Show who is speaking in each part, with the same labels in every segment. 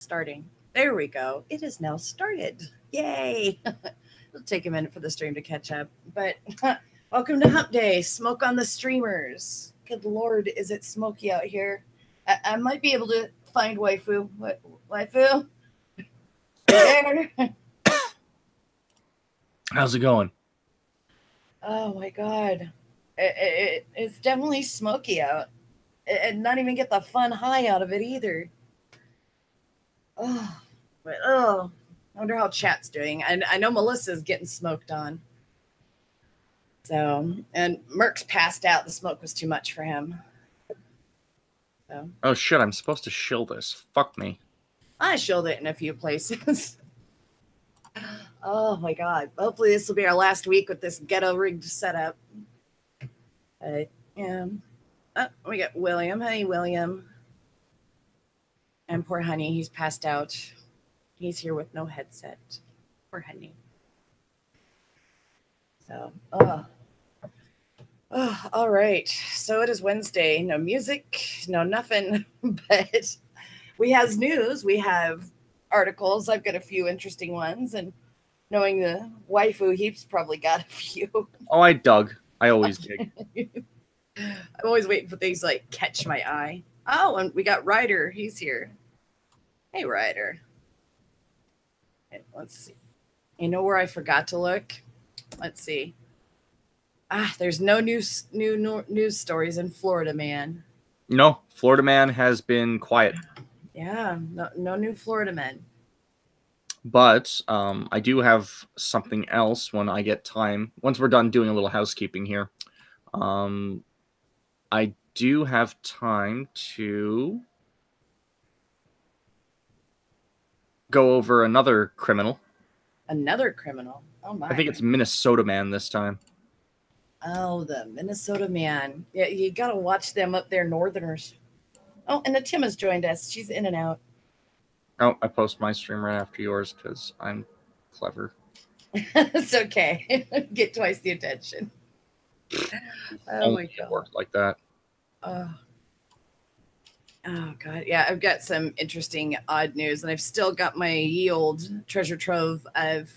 Speaker 1: Starting. There we go. It is now started. Yay! It'll take a minute for the stream to catch up. But welcome to Hump Day. Smoke on the streamers. Good lord, is it smoky out here? I might be able to find waifu. What waifu? There.
Speaker 2: How's it going?
Speaker 1: Oh my god. It's definitely smoky out. And not even get the fun high out of it either. Oh, but I wonder how chat's doing. I know Melissa's getting smoked on. So, and Merck's passed out. The smoke was too much for him. So.
Speaker 2: Oh shit, I'm supposed to shill this. Fuck me.
Speaker 1: I shilled it in a few places. Oh my god. Hopefully this will be our last week with this ghetto rigged setup. Yeah. Oh, we got William. Hey, William. And poor Honey, he's passed out. He's here with no headset. Poor Honey. So, all right. So it is Wednesday. No music, no nothing. But we has news. We have articles. I've got a few interesting ones. And knowing the waifu, he's probably got a few.
Speaker 2: Oh, I dug. I always dig.
Speaker 1: I'm always waiting for things like catch my eye. Oh, and we got Ryder. He's here. Hey, Ryder. Okay, let's see. You know where I forgot to look? Let's see. There's no news stories in Florida, man.
Speaker 2: No, Florida man has been quiet.
Speaker 1: Yeah, no new Florida men.
Speaker 2: But I do have something else when I get time. Once we're done doing a little housekeeping here, I do have time to go over another criminal.
Speaker 1: Another criminal? Oh my.
Speaker 2: I think it's Minnesota man this time.
Speaker 1: Oh, the Minnesota man. Yeah, you got to watch them up there, Northerners. Oh, and the Tim has joined us. She's in and out.
Speaker 2: Oh, I post my stream right after yours because I'm clever.
Speaker 1: It's okay. Get twice the attention. Oh my god.
Speaker 2: It worked like that.
Speaker 1: Oh god. Yeah, I've got some interesting odd news, and I've still got my ye old treasure trove of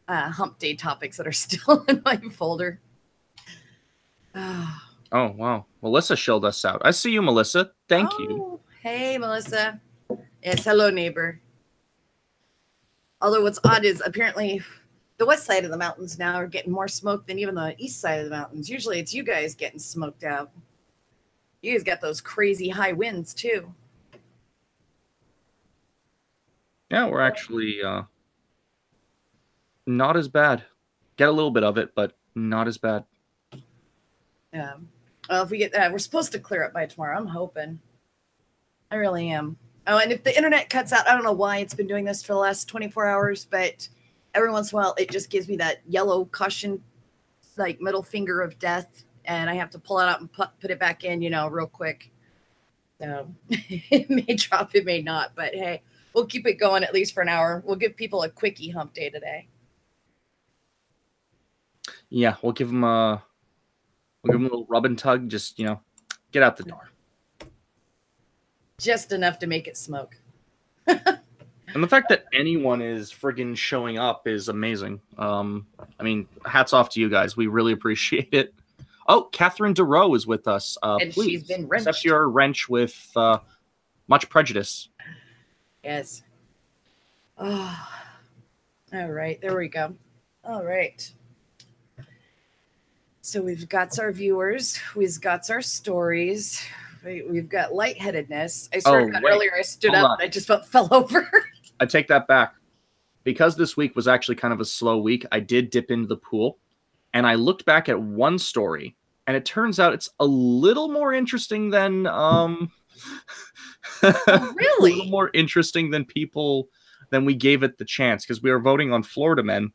Speaker 1: Hump Day topics that are still in my folder.
Speaker 2: Oh wow. Melissa shilled us out. I see you, Melissa. Thank you.
Speaker 1: Hey, Melissa. Yes, hello, neighbor. Although what's odd is apparently the west side of the mountains now are getting more smoke than even the east side of the mountains. Usually it's you guys getting smoked out. You guys got those crazy high winds too.
Speaker 2: Yeah, we're actually not as bad. Get a little bit of it, but not as bad.
Speaker 1: Yeah. Well, if we get that, we're supposed to clear up by tomorrow. I'm hoping. I really am. Oh, and if the internet cuts out, I don't know why it's been doing this for the last 24 hours, but every once in a while, it just gives me that yellow caution, like middle finger of death, and I have to pull it out and put it back in, real quick. So it may drop, it may not, but hey, we'll keep it going at least for an hour. We'll give people a quickie hump day today.
Speaker 2: Yeah, we'll give them a little rub and tug. Just get out the door.
Speaker 1: Just enough to make it smoke.
Speaker 2: And the fact that anyone is friggin' showing up is amazing. I mean, hats off to you guys. We really appreciate it. Oh, Catherine DeRoe is with us.
Speaker 1: And
Speaker 2: please
Speaker 1: she's been wrenched.
Speaker 2: Accept your wrench with much prejudice.
Speaker 1: Yes. Oh. All right. There we go. All right. So we've got our viewers. We've got our stories. We've got lightheadedness. I swear to God, earlier I stood up and I just fell over.
Speaker 2: I take that back. Because this week was actually kind of a slow week, I did dip into the pool, and I looked back at one story, and it turns out it's a little more interesting than
Speaker 1: Really?
Speaker 2: A little more interesting than we gave it the chance, because we were voting on Florida men.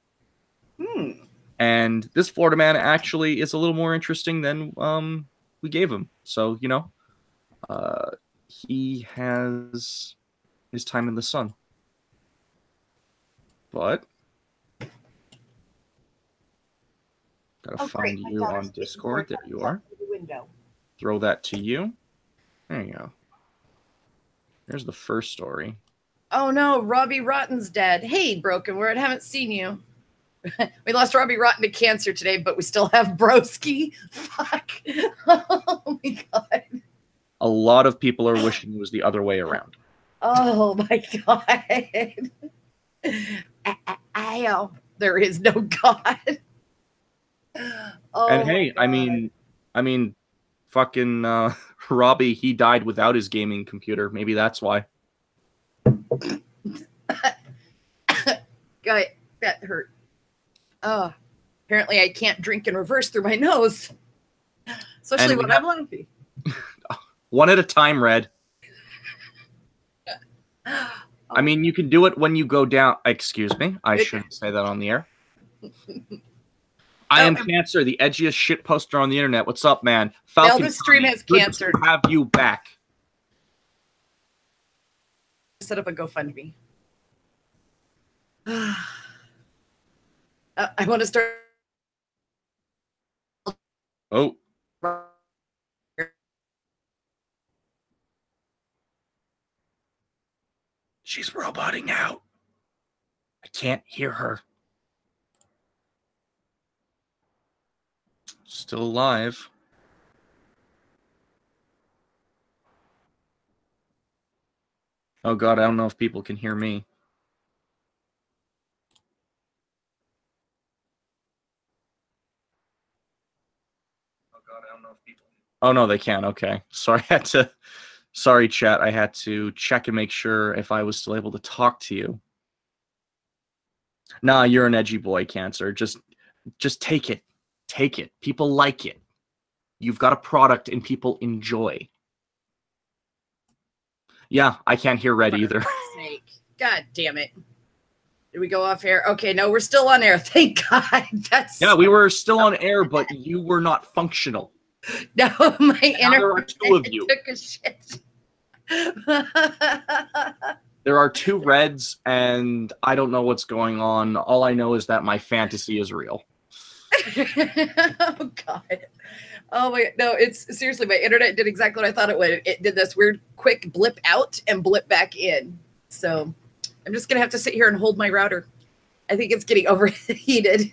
Speaker 2: And this Florida man actually is a little more interesting than we gave him. So, he has his time in the sun. But gotta find you on Discord. There you are. Throw that to you. There you go. Here's the first story.
Speaker 1: Oh no, Robbie Rotten's dead. Hey, Broken Word, haven't seen you. We lost Robbie Rotten to cancer today, but we still have Broski. Fuck. Oh my god.
Speaker 2: A lot of people are wishing it was the other way around.
Speaker 1: Oh my god. Ow. There is no God. Oh,
Speaker 2: and hey, I mean, fucking Robbie, he died without his gaming computer. Maybe that's why.
Speaker 1: God, that hurt. Oh, apparently I can't drink in reverse through my nose, especially when I'm laughing.
Speaker 2: One at a time, Red. I mean, you can do it when you go down. Excuse me, I shouldn't say that on the air. I am Cancer, the edgiest shit poster on the internet. What's up, man?
Speaker 1: Falcon, the stream has cancer.
Speaker 2: Good to have you back.
Speaker 1: Set up a GoFundMe. I want to start.
Speaker 2: Oh. She's roboting out. I can't hear her. Still alive. Oh god, I don't know if people can hear me. Oh no, they can. Okay. Sorry, sorry, chat. I had to check and make sure if I was still able to talk to you. Nah, you're an edgy boy, Cancer. Just take it. Take it. People like it. You've got a product and people enjoy. Yeah, I can't hear Red either.
Speaker 1: Snake. God damn it. Did we go off air? Okay, no, we're still on air. Thank God.
Speaker 2: Yeah, we were still on air, but you were not functional.
Speaker 1: No, my internet
Speaker 2: took
Speaker 1: a shit.
Speaker 2: There are two Reds, and I don't know what's going on. All I know is that my fantasy is real.
Speaker 1: Oh God. Oh my, no, it's seriously, my internet did exactly what I thought it would. It did this weird quick blip out and blip back in. So I'm just gonna have to sit here and hold my router. I think it's getting overheated.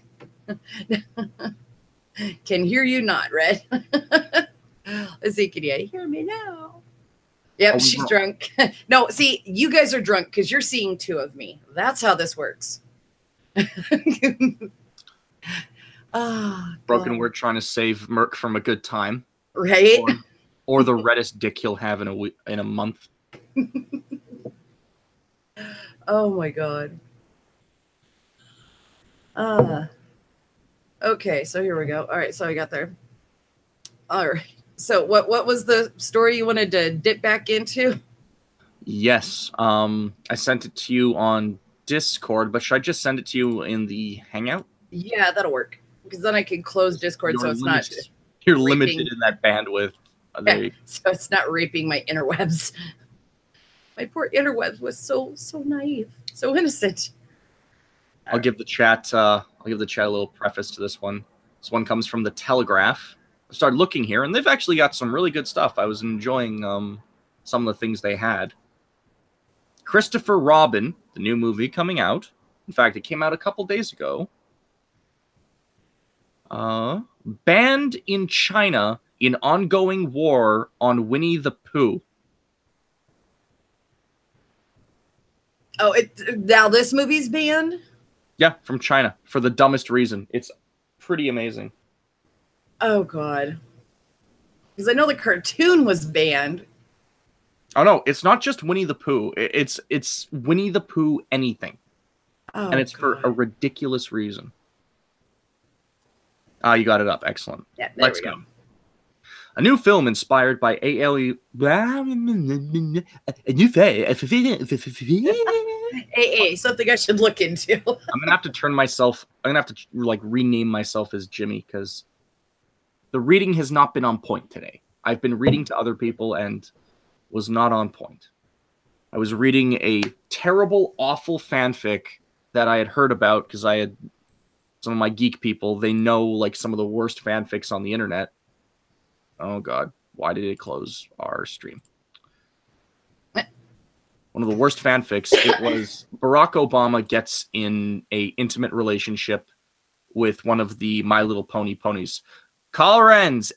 Speaker 1: Can hear you not, Red. Let's see, can you hear me now? Yep, she's drunk. No, see, you guys are drunk because you're seeing two of me. That's how this works.
Speaker 2: Broken Word trying to save Merc from a good time,
Speaker 1: right?
Speaker 2: Or the reddest dick he'll have in a month.
Speaker 1: Oh my god. Okay, so here we go. All right, so I got there. All right. So what was the story you wanted to dip back into?
Speaker 2: Yes. I sent it to you on Discord, but should I just send it to you in the Hangout?
Speaker 1: Yeah, that'll work. Because then I can close Discord so it's not.
Speaker 2: You're limited in that bandwidth.
Speaker 1: Yeah, so it's not raping my interwebs. My poor interwebs was so naive, so innocent.
Speaker 2: I'll give the chat a little preface to this one. This one comes from the Telegraph. I started looking here, and they've actually got some really good stuff. I was enjoying some of the things they had. Christopher Robin, the new movie coming out. In fact, it came out a couple days ago. Banned in China in ongoing war on Winnie the Pooh.
Speaker 1: Oh, now this movie's banned?
Speaker 2: Yeah, from China for the dumbest reason. It's pretty amazing.
Speaker 1: Oh god. Because I know the cartoon was banned.
Speaker 2: Oh no, it's not just Winnie the Pooh. It's Winnie the Pooh anything.
Speaker 1: Oh,
Speaker 2: and it's
Speaker 1: god.
Speaker 2: for a ridiculous reason. Ah, you got it up. Excellent.
Speaker 1: Yeah,
Speaker 2: Let's go. A new film inspired by AA.
Speaker 1: Something I should look into.
Speaker 2: I'm gonna have to rename myself as Jimmy because the reading has not been on point today. I've been reading to other people and was not on point. I was reading a terrible, awful fanfic that I had heard about because I had some of my geek people. They know like some of the worst fanfics on the internet. Oh god, why did it close our stream? one of the worst fanfics. It was Barack Obama gets in a intimate relationship with one of the My Little Pony ponies. Colorens,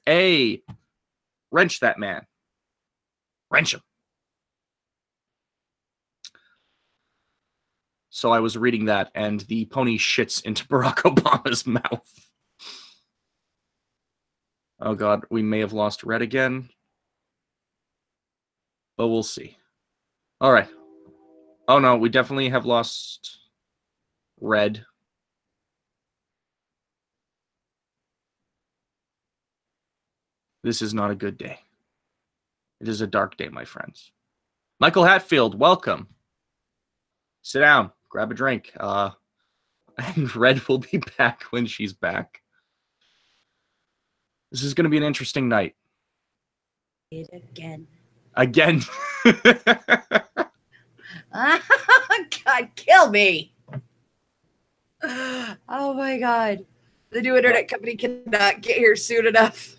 Speaker 2: wrench that man. Wrench him. So I was reading that, and the pony shits into Barack Obama's mouth. Oh god, we may have lost Red again. But we'll see. Alright. Oh no, we definitely have lost Red. This is not a good day. It is a dark day, my friends. Michael Hatfield, welcome. Sit down, grab a drink. And Red will be back when she's back. This is going to be an interesting night.
Speaker 1: It again.
Speaker 2: Again.
Speaker 1: God, kill me. Oh my god. The new internet company cannot get here soon enough.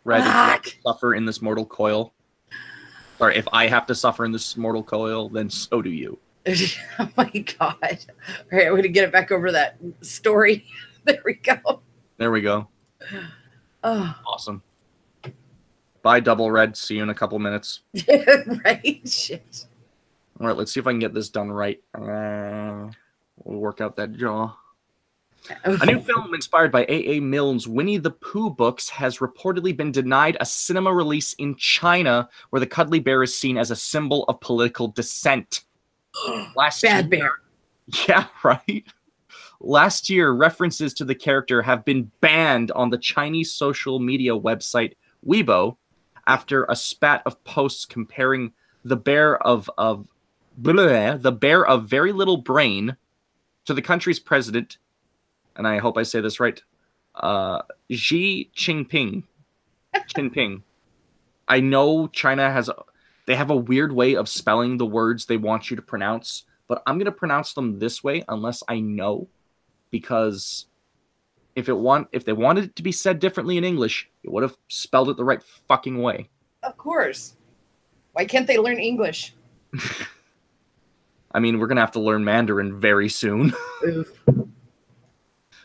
Speaker 2: Red, if you have to suffer in this mortal coil. Sorry, if I have to suffer in this mortal coil, then so do you.
Speaker 1: Oh my god. All right, I'm going to get it back over that story. There we go.
Speaker 2: There we go.
Speaker 1: Oh.
Speaker 2: Awesome. Bye, Double Red. See you in a couple minutes.
Speaker 1: Right? Shit.
Speaker 2: All right, let's see if I can get this done right. We'll work out that jaw. A new film inspired by A.A. Milne's Winnie the Pooh books has reportedly been denied a cinema release in China, where the cuddly bear is seen as a symbol of political dissent.
Speaker 1: Bad bear.
Speaker 2: Yeah, right? Last year, references to the character have been banned on the Chinese social media website Weibo after a spat of posts comparing the bear of very little brain to the country's president, and I hope I say this right, Xi Jinping. I know China they have a weird way of spelling the words they want you to pronounce, but I'm going to pronounce them this way unless I know, because if they wanted it to be said differently in English, it would have spelled it the right fucking way.
Speaker 1: Of course. Why can't they learn English?
Speaker 2: I mean, we're going to have to learn Mandarin very soon.
Speaker 1: Oof.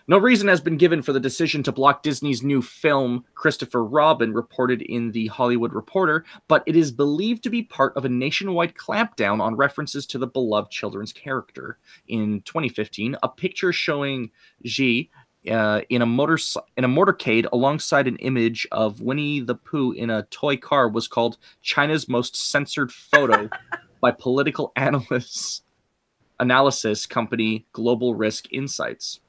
Speaker 2: No reason has been given for the decision to block Disney's new film, Christopher Robin, reported in The Hollywood Reporter, but it is believed to be part of a nationwide clampdown on references to the beloved children's character. In 2015, a picture showing Xi in a motorcade alongside an image of Winnie the Pooh in a toy car was called China's most censored photo by political analysis company Global Risk Insights.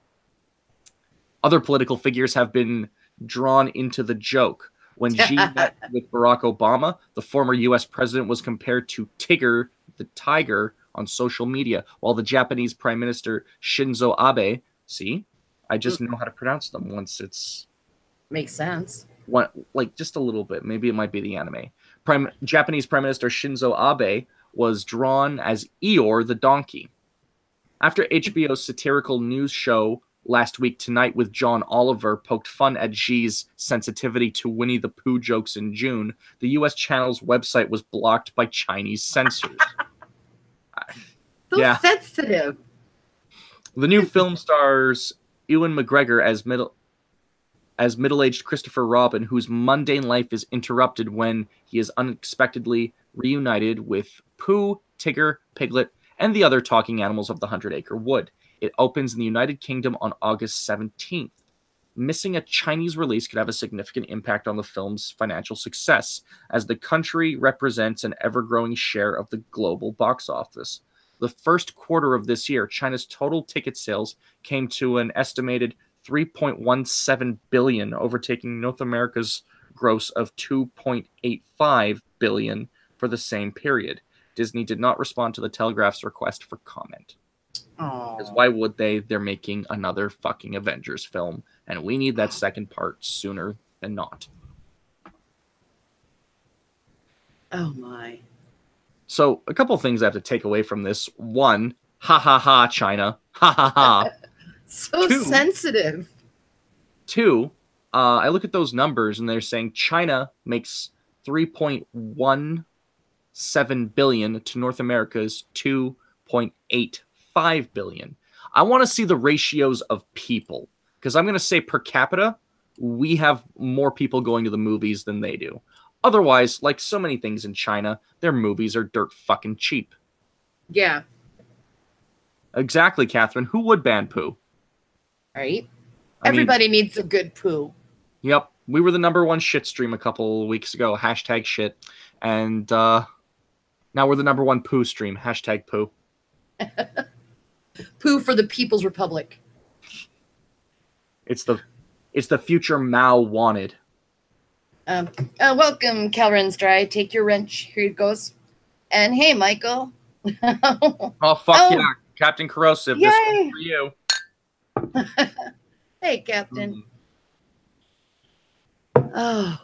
Speaker 2: Other political figures have been drawn into the joke. When Xi met with Barack Obama, the former U.S. president was compared to Tigger the tiger on social media, while the Japanese Prime Minister Shinzo Abe, see, I just know how to pronounce them once it's...
Speaker 1: Makes sense.
Speaker 2: Like, just a little bit. Maybe it might be the anime. Japanese Prime Minister Shinzo Abe was drawn as Eeyore the donkey. After HBO's satirical news show Last Week Tonight with John Oliver poked fun at Xi's sensitivity to Winnie the Pooh jokes in June, the U.S. channel's website was blocked by Chinese censors.
Speaker 1: So sensitive.
Speaker 2: The new film stars Ewan McGregor as middle-aged Christopher Robin, whose mundane life is interrupted when he is unexpectedly reunited with Pooh, Tigger, Piglet, and the other talking animals of the 100-Acre Wood. It opens in the United Kingdom on August 17th. Missing a Chinese release could have a significant impact on the film's financial success, as the country represents an ever-growing share of the global box office. The first quarter of this year, China's total ticket sales came to an estimated $3.17 billion, overtaking North America's gross of $2.85 billion for the same period. Disney did not respond to the Telegraph's request for comment. Because why would they? They're making another fucking Avengers film, and we need that second part sooner than not.
Speaker 1: Oh my.
Speaker 2: So, a couple things I have to take away from this. One, ha ha ha, China. Ha ha ha.
Speaker 1: So sensitive.
Speaker 2: Two, I look at those numbers and they're saying China makes 3.1 2.7 billion to North America's 2.85 billion. I want to see the ratios of people, because I'm going to say per capita, we have more people going to the movies than they do. Otherwise, like so many things in China, their movies are dirt fucking cheap.
Speaker 1: Yeah.
Speaker 2: Exactly, Catherine. Who would ban poo?
Speaker 1: Right? Everybody needs a good poo.
Speaker 2: Yep. We were the #1 shit stream a couple weeks ago. #shit. And now we're the #1 poo stream. #poo.
Speaker 1: Poo for the People's Republic.
Speaker 2: It's the future Mao wanted.
Speaker 1: Welcome, Calren's Dry. Take your wrench. Here it goes. And hey, Michael.
Speaker 2: Oh, fuck yeah. Captain Corrosive.
Speaker 1: Yay.
Speaker 2: This one's for you.
Speaker 1: Hey, Captain. Oh.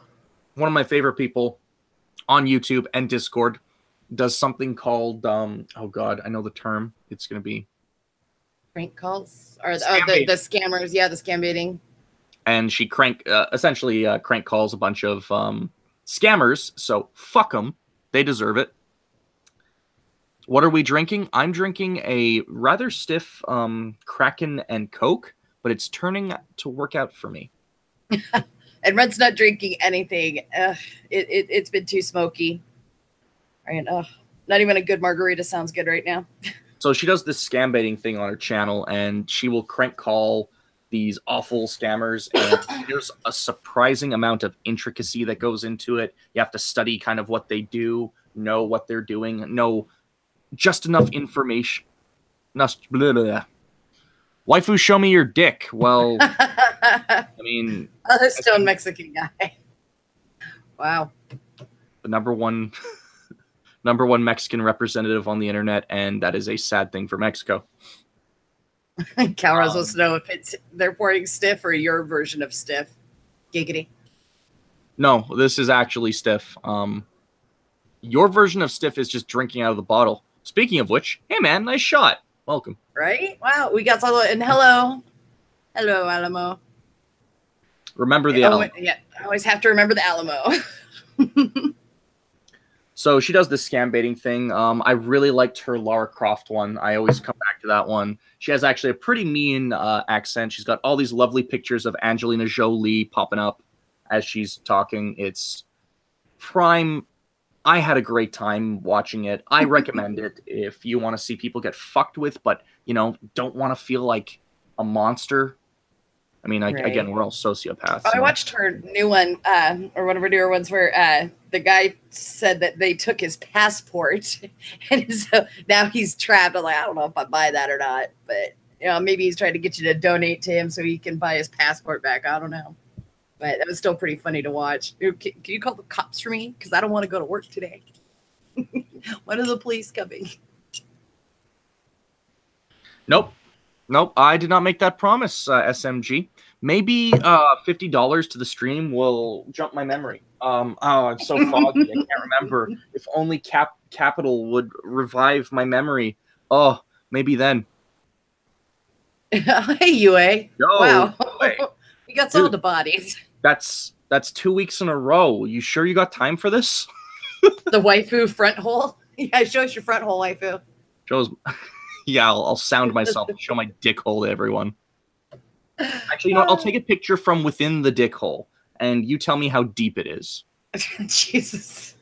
Speaker 2: One of my favorite people on YouTube and Discord does something called, oh God, I know the term. It's going to be
Speaker 1: prank calls? Or the scammers. Yeah, the scam baiting.
Speaker 2: And she essentially crank calls a bunch of scammers. So fuck them. They deserve it. What are we drinking? I'm drinking a rather stiff Kraken and Coke, but it's turning to work out for me.
Speaker 1: And Red's not drinking anything. It's been too smoky. And not even a good margarita sounds good right now.
Speaker 2: So she does this scam baiting thing on her channel, and she will crank call these awful scammers, and there's a surprising amount of intricacy that goes into it. You have to study kind of what they do, know what they're doing, know just enough information. Waifu, show me your dick. Well, I mean...
Speaker 1: Other stone Mexican guy. Wow.
Speaker 2: The #1 Mexican representative on the internet, and that is a sad thing for Mexico.
Speaker 1: Calrose wants to know if they're pouring stiff or your version of stiff. Giggity.
Speaker 2: No, this is actually stiff. Your version of stiff is just drinking out of the bottle. Speaking of which, hey man, nice shot. Welcome.
Speaker 1: Right? Wow, we got all and hello. Hello, Alamo.
Speaker 2: Remember the Alamo.
Speaker 1: Yeah, I always have to remember the Alamo.
Speaker 2: So she does this scam baiting thing. I really liked her Lara Croft one. I always come back to that one. She has actually a pretty mean accent. She's got all these lovely pictures of Angelina Jolie popping up as she's talking. It's prime. I had a great time watching it. I recommend it if you want to see people get fucked with, but, you know, don't want to feel like a monster. I mean, again, we're all sociopaths.
Speaker 1: I watched her new one, or one of her newer ones, where the guy said that they took his passport, and so now he's trapped. I'm like, I don't know if I buy that or not, but you know, maybe he's trying to get you to donate to him so he can buy his passport back. I don't know, but that was still pretty funny to watch. Can you call the cops for me? Because I don't want to go to work today. When are the police coming?
Speaker 2: Nope. I did not make that promise, SMG. Maybe $50 to the stream will jump my memory. It's so foggy. I can't remember. If only Capital would revive my memory. Oh, maybe then.
Speaker 1: Hey, UA.
Speaker 2: Yo,
Speaker 1: wow. We got all the bodies.
Speaker 2: That's 2 weeks in a row. You sure you got time for this?
Speaker 1: The waifu front hole? Yeah, show us your front hole, waifu.
Speaker 2: Shows... Yeah, I'll sound myself and show my dick hole to everyone. Actually, you know what? I'll take a picture from within the dick hole, and you tell me how deep it is.
Speaker 1: Jesus.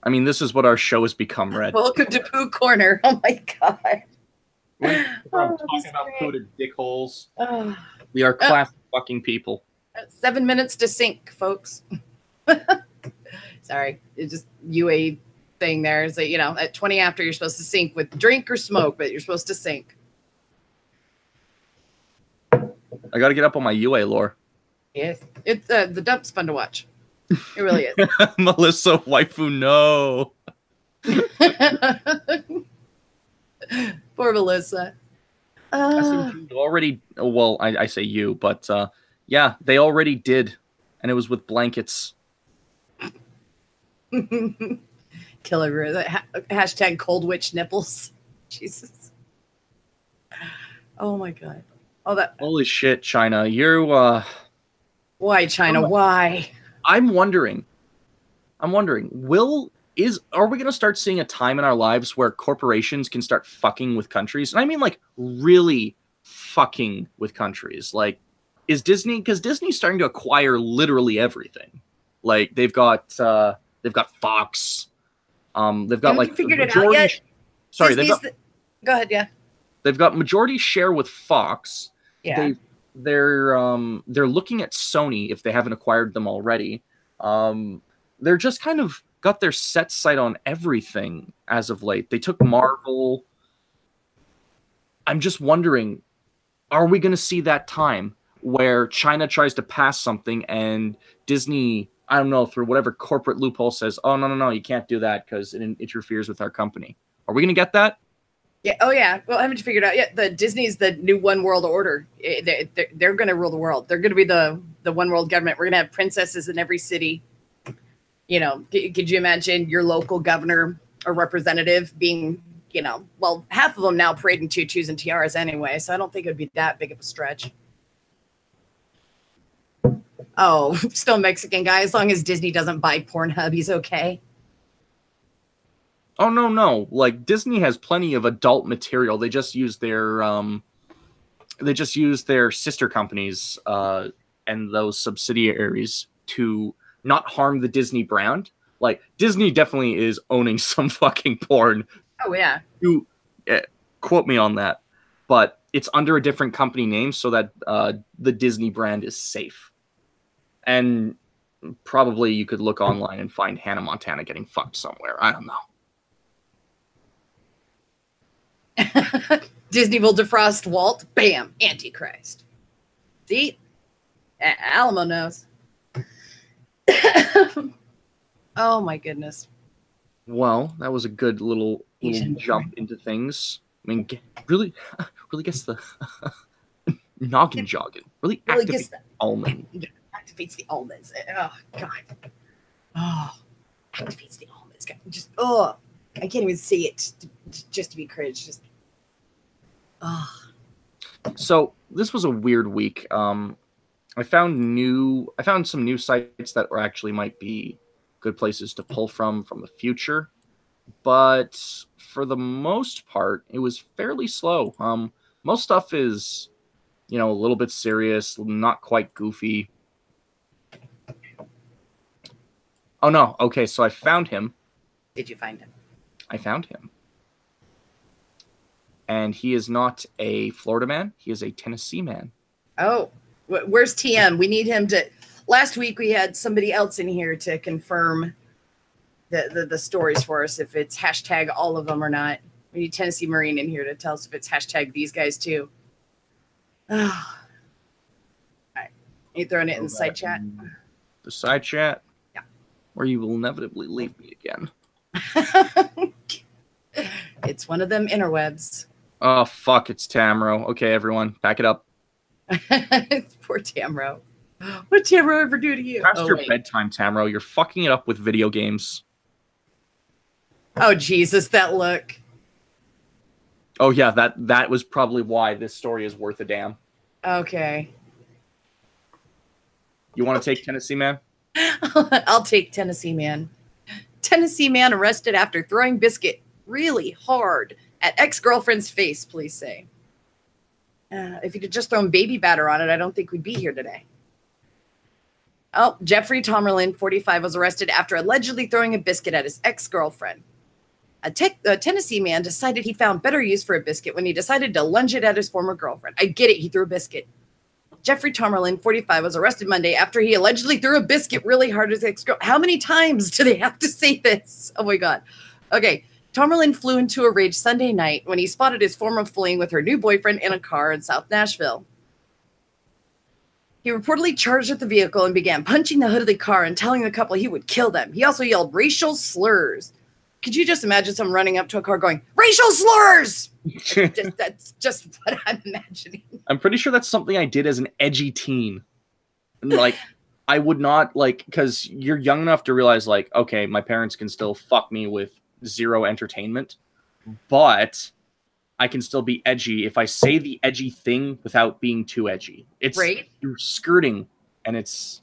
Speaker 2: I mean, this is what our show has become, Red.
Speaker 1: Welcome to Poo Corner. Oh, my God.
Speaker 2: I'm talking about poo to dick holes. We are classic fucking people.
Speaker 1: 7 minutes to sink, folks. Sorry. It's just UA thing there is that, you know, at 20 after you're supposed to sync with drink or smoke, but you're supposed to sync.
Speaker 2: I got to get up on my UA lore.
Speaker 1: Yes, it's the dump's fun to watch. It really is.
Speaker 2: Melissa waifu, no.
Speaker 1: Poor Melissa.
Speaker 2: Already, well, I say you, but yeah, they already did, and it was with blankets.
Speaker 1: Killer. Hashtag cold witch nipples. Jesus. Oh my God. Oh, that.
Speaker 2: Holy shit, China. You're
Speaker 1: Why, China? Why?
Speaker 2: I'm wondering, will are we going to start seeing a time in our lives where corporations can start fucking with countries? And I mean, like, really fucking with countries. Like, is Disney, because Disney's starting to acquire literally everything. Like, they've got Fox. They've got like
Speaker 1: figured it out
Speaker 2: majority.
Speaker 1: yet?
Speaker 2: Sorry,
Speaker 1: Go ahead. Yeah.
Speaker 2: they've got majority share with Fox.
Speaker 1: Yeah.
Speaker 2: They're looking at Sony if they haven't acquired them already. They're just kind of got their set sight on everything as of late. They took Marvel. I'm just wondering, are we going to see that time where China tries to pass something and Disney, I don't know, through whatever corporate loophole says, oh, no, you can't do that because it interferes with our company. Are we going to get that?
Speaker 1: Yeah. Oh, yeah. Well, I haven't figured out yet. The Disney's the new one world order. They're going to rule the world. They're going to be the one world government. We're going to have princesses in every city. You know, could you imagine your local governor or representative being, you know, well, half of them now parade in tutus and tiaras anyway, so I don't think it would be that big of a stretch. Oh, still Mexican guy. As long as Disney doesn't buy Pornhub, he's okay.
Speaker 2: Oh, no. Like, Disney has plenty of adult material. They just use their sister companies and those subsidiaries to not harm the Disney brand. Like, Disney definitely is owning some fucking porn.
Speaker 1: Oh, yeah.
Speaker 2: You quote me on that. But it's under a different company name so that the Disney brand is safe. And probably you could look online and find Hannah Montana getting fucked somewhere. I don't know.
Speaker 1: Disney will defrost Walt. Bam. Antichrist. See? Alamo knows. Oh, my goodness.
Speaker 2: Well, that was a good little jump into things. I mean, really gets the noggin jogging. Really activates the almond.
Speaker 1: Activates the almonds. Oh, God. Oh, activates the almonds. Just, oh, I can't even see it just to be cringe. Just, oh.
Speaker 2: So this was a weird week. I found some new sites that were actually might be good places to pull from the future, but for the most part, it was fairly slow. Most stuff is, you know, a little bit serious, not quite goofy. Oh no, okay, so I found him.
Speaker 1: Did you find him?
Speaker 2: I found him. And he is not a Florida man, he is a Tennessee man.
Speaker 1: Oh, where's TM? We need him to... Last week we had somebody else in here to confirm the stories for us, if it's hashtag all of them or not. We need Tennessee Marine in here to tell us if it's hashtag these guys too. Oh. All right. You throwing it in the side chat?
Speaker 2: The side chat?
Speaker 1: Yeah.
Speaker 2: Or you will inevitably leave me again.
Speaker 1: It's one of them interwebs.
Speaker 2: Oh, fuck, it's Tamro. Okay, everyone, pack it up.
Speaker 1: Poor Tamro. What did Tamro ever do to you?
Speaker 2: Past your bedtime, Tamro. You're fucking it up with video games.
Speaker 1: Oh, Jesus, that look.
Speaker 2: Oh, yeah, that was probably why this story is worth a damn.
Speaker 1: Okay.
Speaker 2: You want to take Tennessee Man?
Speaker 1: I'll take Tennessee Man. Tennessee man arrested after throwing biscuit really hard at ex-girlfriend's face, police say. If you'd just thrown baby batter on it, I don't think we'd be here today. Oh, Jeffrey Tomerlin, 45, was arrested after allegedly throwing a biscuit at his ex-girlfriend. A Tennessee man decided he found better use for a biscuit when he decided to lunge it at his former girlfriend. I get it, he threw a biscuit. Jeffrey Tomerlin, 45, was arrested Monday after he allegedly threw a biscuit really hard at his ex-girlfriend. How many times do they have to say this? Oh, my God. Okay. Tomerlin flew into a rage Sunday night when he spotted his former fling with her new boyfriend in a car in South Nashville. He reportedly charged at the vehicle and began punching the hood of the car and telling the couple he would kill them. He also yelled racial slurs. Could you just imagine someone running up to a car going, racial slurs? That's just what I'm imagining.
Speaker 2: I'm pretty sure that's something I did as an edgy teen. Like, I would not, like, because you're young enough to realize, like, okay, my parents can still fuck me with zero entertainment, but I can still be edgy if I say the edgy thing without being too edgy. It's right. You're skirting, and it's...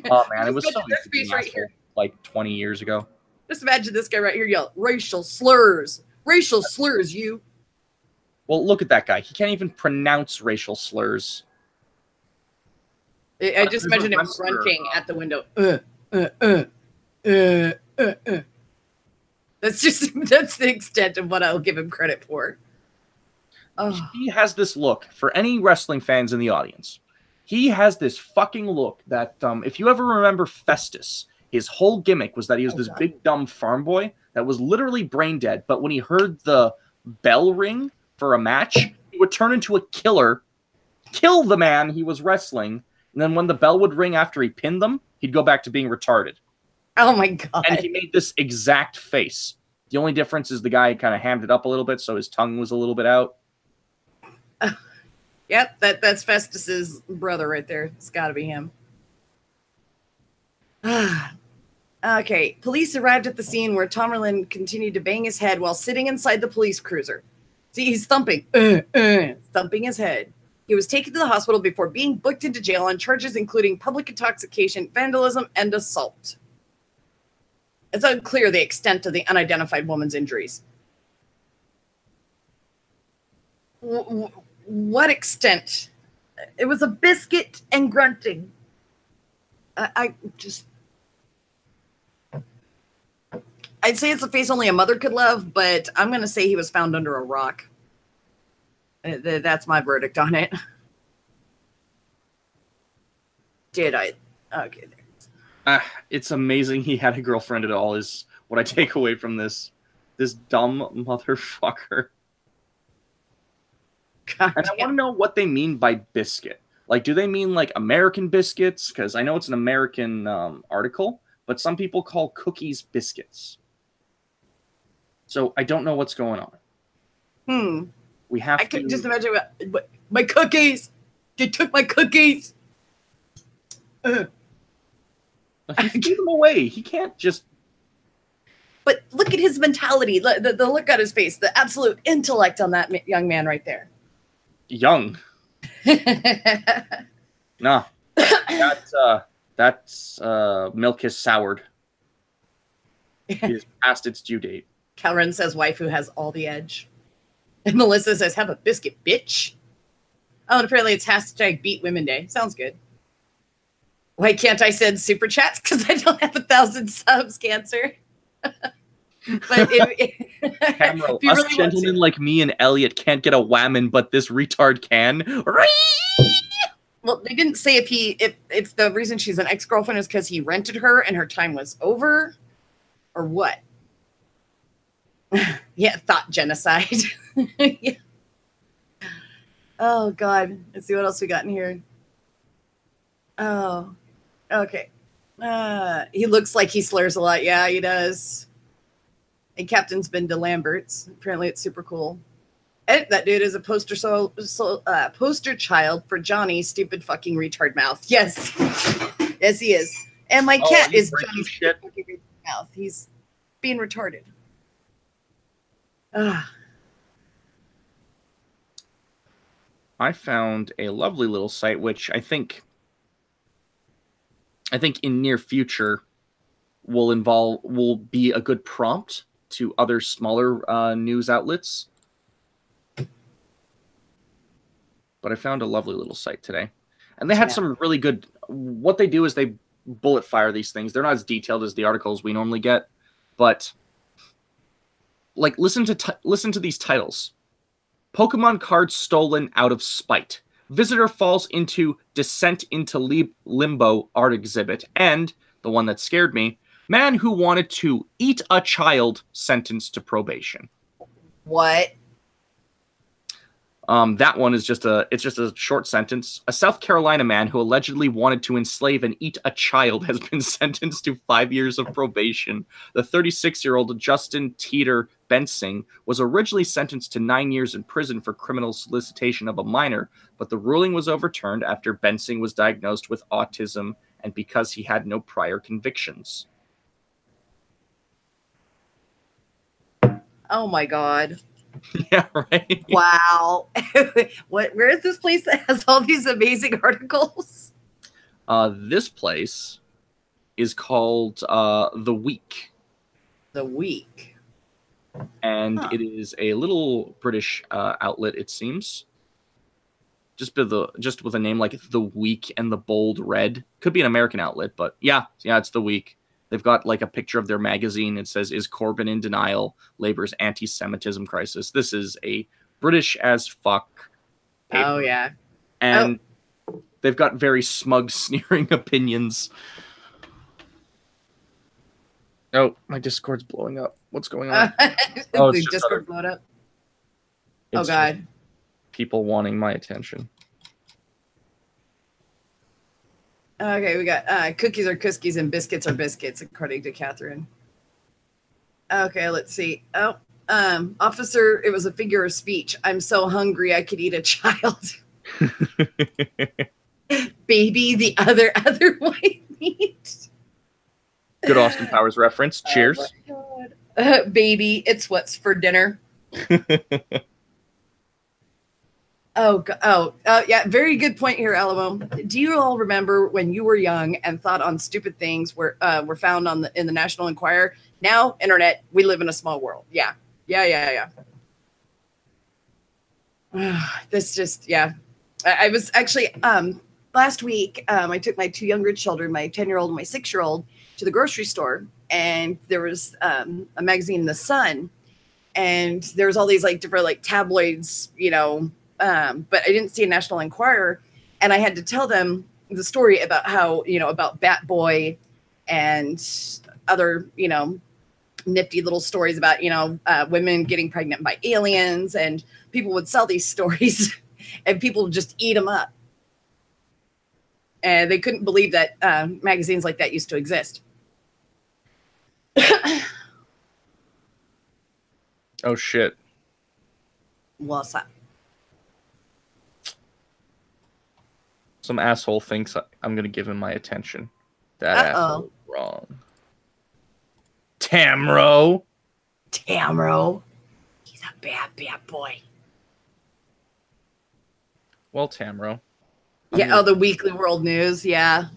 Speaker 2: Oh, man, it was so easy right here. like 20 years ago.
Speaker 1: Just imagine this guy right here yell, racial slurs. Racial slurs, you.
Speaker 2: Well, look at that guy. He can't even pronounce racial slurs.
Speaker 1: I just imagine him grunting at the window. That's the extent of what I'll give him credit for.
Speaker 2: Oh. He has this look, for any wrestling fans in the audience, he has this fucking look that, if you ever remember Festus, his whole gimmick was that he was this big, dumb farm boy that was literally brain dead, but when he heard the bell ring for a match, he would turn into a killer, kill the man he was wrestling, and then when the bell would ring after he pinned them, he'd go back to being retarded.
Speaker 1: Oh my God.
Speaker 2: And he made this exact face. The only difference is the guy kind of hammed it up a little bit, so his tongue was a little bit out.
Speaker 1: Yep, that's Festus's brother right there. It's got to be him. Okay, police arrived at the scene where Tomerlin continued to bang his head while sitting inside the police cruiser. See, he's thumping his head. He was taken to the hospital before being booked into jail on charges including public intoxication, vandalism, and assault. It's unclear the extent of the unidentified woman's injuries. What extent? It was a biscuit and grunting. I'd say it's a face only a mother could love, but I'm going to say he was found under a rock. That's my verdict on it. Did I? Okay.
Speaker 2: It's amazing he had a girlfriend at all is what I take away from this. This dumb motherfucker.
Speaker 1: God
Speaker 2: and I want to know what they mean by biscuit. Like, do they mean like American biscuits? Because I know it's an American article, but some people call cookies biscuits. So I don't know what's going on. We have
Speaker 1: I can just imagine my cookies. They took my cookies.
Speaker 2: He threw them away. He can't just.
Speaker 1: But look at his mentality. The look on his face. The absolute intellect on that young man right there.
Speaker 2: Young. No. That's milk is soured. It is past its due date.
Speaker 1: Calren says waifu has all the edge. And Melissa says, have a biscuit, bitch. Oh, and apparently it's hashtag Beat Women Day. Sounds good. Why can't I send super chats? Because I don't have 1,000 subs, Cancer. But
Speaker 2: Camera, us really gentlemen like me and Elliot can't get a whammon, but this retard can.
Speaker 1: Well, they didn't say if the reason she's an ex-girlfriend is because he rented her and her time was over, or what? Yeah, thought genocide. Yeah. Oh God, let's see what else we got in here. Oh, okay. He looks like he slurs a lot. Yeah, he does. And Captain's been to Lambert's. Apparently, it's super cool. And that dude is a poster poster child for Johnny's stupid fucking retard mouth. Yes, yes, he is. And my cat is Johnny's stupid fucking retard mouth. He's being retarded.
Speaker 2: I found a lovely little site, which I think in near future will be a good prompt to other smaller news outlets. But I found a lovely little site today, and they had some really good. What they do is they bullet fire these things. They're not as detailed as the articles we normally get, but like listen to these titles. Pokemon cards stolen out of spite. Visitor falls into Descent into Limbo art exhibit. And the one that scared me, man who wanted to eat a child sentenced to probation.
Speaker 1: What?
Speaker 2: That one is just a short sentence. A South Carolina man who allegedly wanted to enslave and eat a child has been sentenced to 5 years of probation. The 36-year-old Justin Teeter Bensing was originally sentenced to 9 years in prison for criminal solicitation of a minor, but the ruling was overturned after Bensing was diagnosed with autism and because he had no prior convictions.
Speaker 1: Oh my God.
Speaker 2: Yeah, right.
Speaker 1: Wow. Where is this place that has all these amazing articles?
Speaker 2: This place is called The Week.
Speaker 1: The Week.
Speaker 2: And
Speaker 1: Huh.
Speaker 2: it is a little British outlet, it seems. Just with a name like The Week and the bold red. Could be an American outlet, but yeah, it's The Week. They've got like a picture of their magazine. It says, "Is Corbyn in denial? Labour's anti-Semitism crisis." This is a British as fuck paper.
Speaker 1: Oh, yeah.
Speaker 2: And they've got very smug, sneering opinions. Oh, my Discord's blowing up. What's going on?
Speaker 1: Oh, the Discord blowed up. Oh, God.
Speaker 2: People wanting my attention.
Speaker 1: Okay, we got cookies are cookies and biscuits are biscuits, according to Catherine. Okay, let's see. Oh, officer, it was a figure of speech. I'm so hungry I could eat a child. Baby, the other white meat.
Speaker 2: Good Austin Powers reference. Cheers.
Speaker 1: Oh my God. Baby, it's what's for dinner. Yeah, very good point here, Alamo. Do you all remember when you were young and thought on stupid things were found in the National Enquirer? Now, internet, we live in a small world. Yeah. This just, yeah. I was actually, last week, I took my two younger children, my 10-year-old and my 6-year-old, to the grocery store, and there was a magazine in the Sun, and there was all these like different like tabloids, but I didn't see a National Enquirer, and I had to tell them the story about how, about Bat Boy and other, nifty little stories about, women getting pregnant by aliens, and people would sell these stories and people would just eat them up. And they couldn't believe that magazines like that used to exist.
Speaker 2: Oh, shit.
Speaker 1: What's up?
Speaker 2: Some asshole thinks I'm going to give him my attention. That asshole is wrong. Tamro.
Speaker 1: He's a bad boy.
Speaker 2: Well, Tamro.
Speaker 1: Yeah, the Weekly World News, yeah.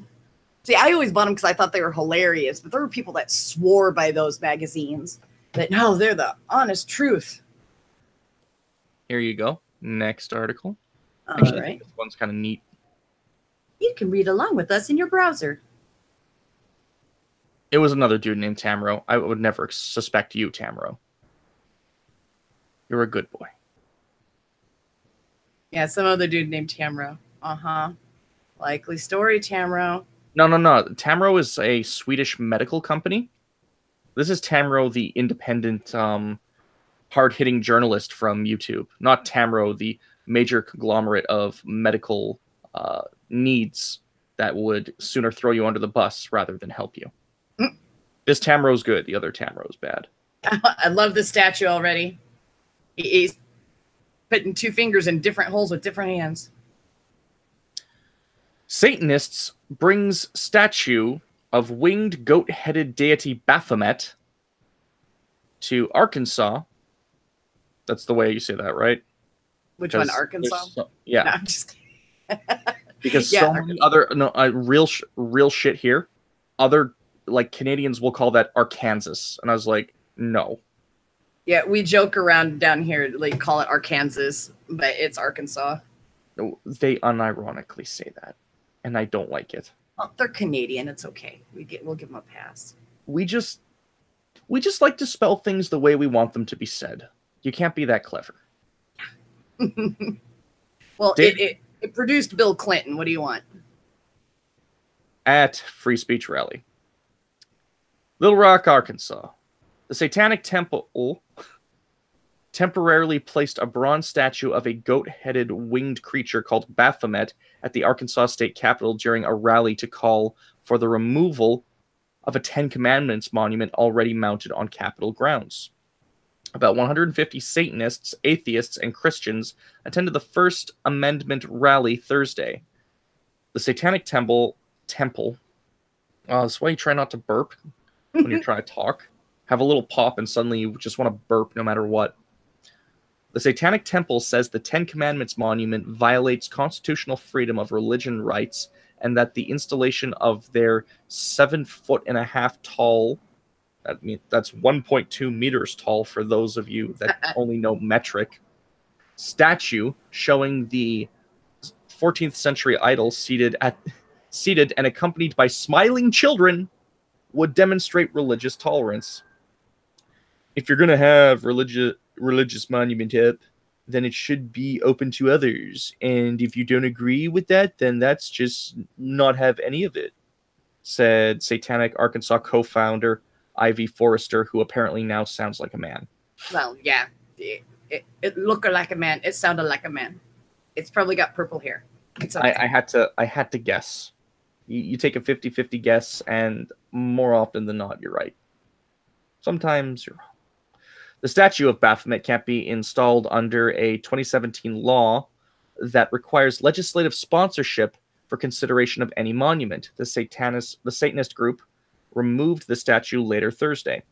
Speaker 1: See, I always bought them because I thought they were hilarious, but there were people that swore by those magazines. That, no, they're the honest truth.
Speaker 2: Here you go. Next article.
Speaker 1: Actually, right.
Speaker 2: This one's kind of neat.
Speaker 1: You can read along with us in your browser.
Speaker 2: It was another dude named Tamro. I would never suspect you, Tamro. You're a good boy.
Speaker 1: Yeah, some other dude named Tamro. Uh-huh. Likely story, Tamro.
Speaker 2: No. Tamro is a Swedish medical company. This is Tamro, the independent, hard-hitting journalist from YouTube. Not Tamro, the major conglomerate of medical needs that would sooner throw you under the bus rather than help you. This Tamro's good. The other Tamro's bad.
Speaker 1: I love the statue already. He's putting two fingers in different holes with different hands.
Speaker 2: Satanists brings statue of winged goat-headed deity Baphomet to Arkansas. That's the way you say that, right?
Speaker 1: Which one, Arkansas?
Speaker 2: Yeah.
Speaker 1: No, I'm just kidding.
Speaker 2: Because so many other real shit here. Other like Canadians will call that Arkansas, and I was like, no.
Speaker 1: Yeah, we joke around down here, like call it Arkansas, but it's Arkansas.
Speaker 2: No, they unironically say that, and I don't like it.
Speaker 1: Well, they're Canadian. It's okay. We'll give them a pass.
Speaker 2: We just like to spell things the way we want them to be said. You can't be that clever.
Speaker 1: Well, it produced Bill Clinton. What do you want?
Speaker 2: At Free Speech Rally. Little Rock, Arkansas. The Satanic Temple temporarily placed a bronze statue of a goat-headed winged creature called Baphomet at the Arkansas State Capitol during a rally to call for the removal of a Ten Commandments monument already mounted on Capitol grounds. About 150 Satanists, atheists, and Christians attended the First Amendment rally Thursday. The Satanic Temple. That's why you try not to burp when you're trying to talk. Have a little pop and suddenly you just want to burp no matter what. The Satanic Temple says the Ten Commandments monument violates constitutional freedom of religion rights and that the installation of their 7.5 foot tall, that's 1.2 meters tall for those of you that only know metric, statue showing the 14th century idol seated and accompanied by smiling children would demonstrate religious tolerance. If you're going to have religious monument up, then it should be open to others. And if you don't agree with that, then that's just not have any of it, said Satanic Arkansas co-founder Ivy Forrester, who apparently now sounds like a man.
Speaker 1: Well, yeah. It looked like a man. It sounded like a man. It's probably got purple hair. It's okay.
Speaker 2: I had to guess. You take a 50-50 guess, and more often than not, you're right. Sometimes you're wrong. The statue of Baphomet can't be installed under a 2017 law that requires legislative sponsorship for consideration of any monument. The Satanist group removed the statue later Thursday.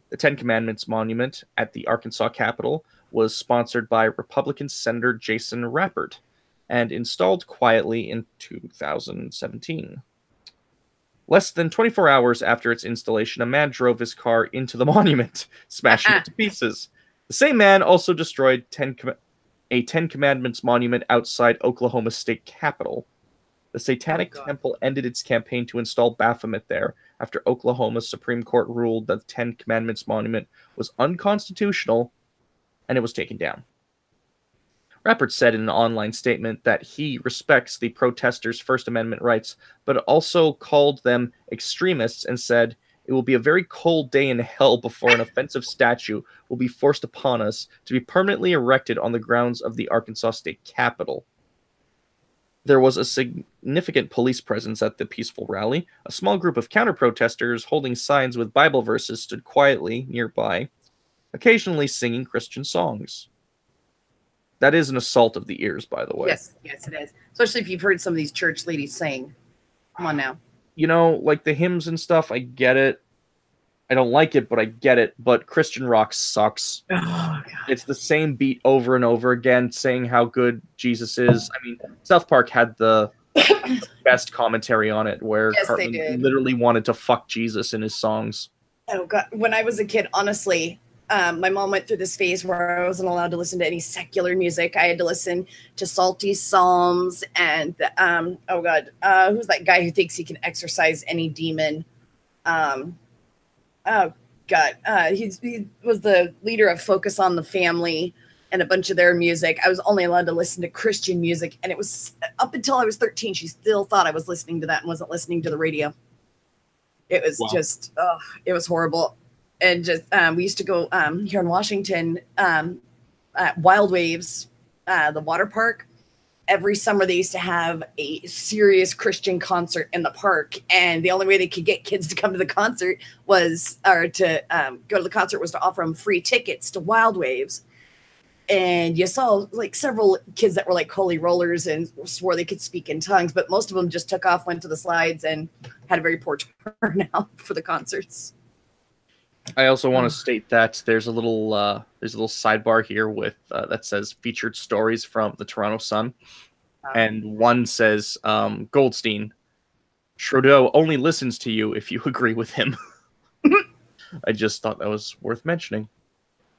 Speaker 2: The Ten Commandments monument at the Arkansas Capitol was sponsored by Republican Senator Jason Rappert and installed quietly in 2017. Less than 24 hours after its installation, a man drove his car into the monument, smashing it to pieces. The same man also destroyed a Ten Commandments monument outside Oklahoma State Capitol. The Satanic Temple ended its campaign to install Baphomet there after Oklahoma's Supreme Court ruled that the Ten Commandments monument was unconstitutional, and it was taken down. Rappert said in an online statement that he respects the protesters' First Amendment rights, but also called them extremists and said, "It will be a very cold day in hell before an offensive statue will be forced upon us to be permanently erected on the grounds of the Arkansas State Capitol." There was a significant police presence at the peaceful rally. A small group of counter-protesters holding signs with Bible verses stood quietly nearby, occasionally singing Christian songs. That is an assault of the ears, by the way.
Speaker 1: Yes, it is. Especially if you've heard some of these church ladies sing. Come on now.
Speaker 2: You know, like the hymns and stuff, I get it. I don't like it, but I get it. But Christian rock sucks.
Speaker 1: Oh, God.
Speaker 2: It's the same beat over and over again, saying how good Jesus is. I mean, South Park had the best commentary on it, where Cartman literally wanted to fuck Jesus in his songs.
Speaker 1: Oh, God. When I was a kid, honestly... my mom went through this phase where I wasn't allowed to listen to any secular music. I had to listen to salty psalms and, who's that guy who thinks he can exorcise any demon? He was the leader of Focus on the Family and a bunch of their music. I was only allowed to listen to Christian music, and it was up until I was 13. She still thought I was listening to that and wasn't listening to the radio. It was just, it was horrible. And just we used to go here in Washington at Wild Waves, the water park. Every summer they used to have a serious Christian concert in the park, and the only way they could get kids to come to the concert was, or to go to the concert, was to offer them free tickets to Wild Waves. And you saw like several kids that were like holy rollers and swore they could speak in tongues, but most of them just took off, went to the slides, and had a very poor turnout for the concerts.
Speaker 2: I also want to state that there's a little sidebar here with that says featured stories from the Toronto Sun, and one says Goldstein, Trudeau only listens to you if you agree with him. I just thought that was worth mentioning.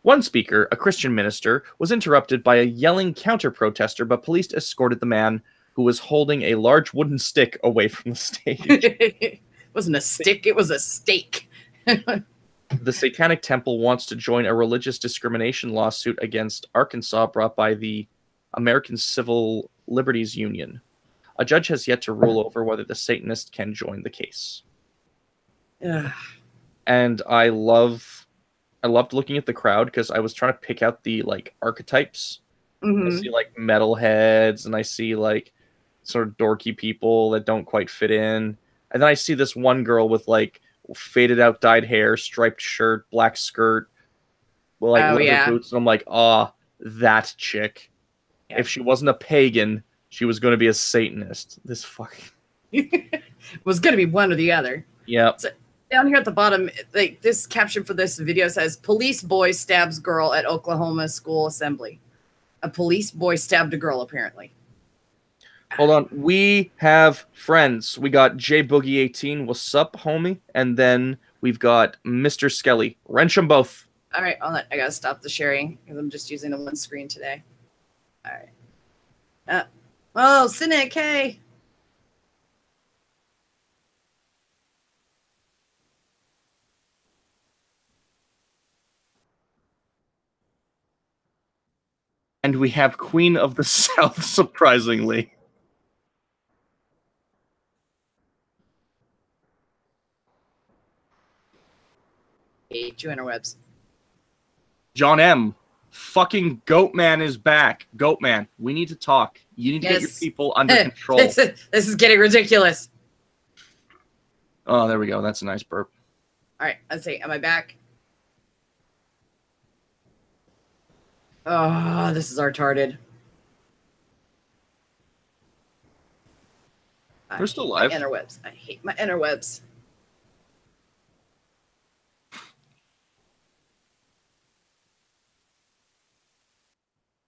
Speaker 2: One speaker, a Christian minister, was interrupted by a yelling counter-protester, but police escorted the man who was holding a large wooden stick away from the stage.
Speaker 1: It wasn't a stick, it was a stake.
Speaker 2: The Satanic Temple wants to join a religious discrimination lawsuit against Arkansas brought by the American Civil Liberties Union. A judge has yet to rule over whether the Satanist can join the case. And I loved looking at the crowd because I was trying to pick out the like archetypes. I see like metalheads, and I see like sort of dorky people that don't quite fit in. And then I see this one girl with like faded out dyed hair, striped shirt, black skirt, like leather boots, and I'm like, that chick. Yeah. If she wasn't a pagan, she was going to be a Satanist. This fucking
Speaker 1: was going to be one or the other.
Speaker 2: Yeah.
Speaker 1: So down here at the bottom, like this caption for this video says, "Police boy stabs girl at Oklahoma school assembly." A police boy stabbed a girl, apparently.
Speaker 2: Hold on. We have friends. We got J Boogie 18. What's up, homie? And then we've got Mr. Skelly. Wrench them both.
Speaker 1: All right, I gotta stop the sharing because I'm just using the one screen today. All right. Oh, Cynic, hey.
Speaker 2: And we have Queen of the South, surprisingly.
Speaker 1: Hate you interwebs.
Speaker 2: John M. Fucking Goatman is back. Goatman, we need to talk. You need to get your people under control.
Speaker 1: This is getting ridiculous.
Speaker 2: Oh, there we go. That's a nice burp.
Speaker 1: All right, let's see. Am I back? Oh, this is retarded.
Speaker 2: They're still live.
Speaker 1: My interwebs. I hate my interwebs.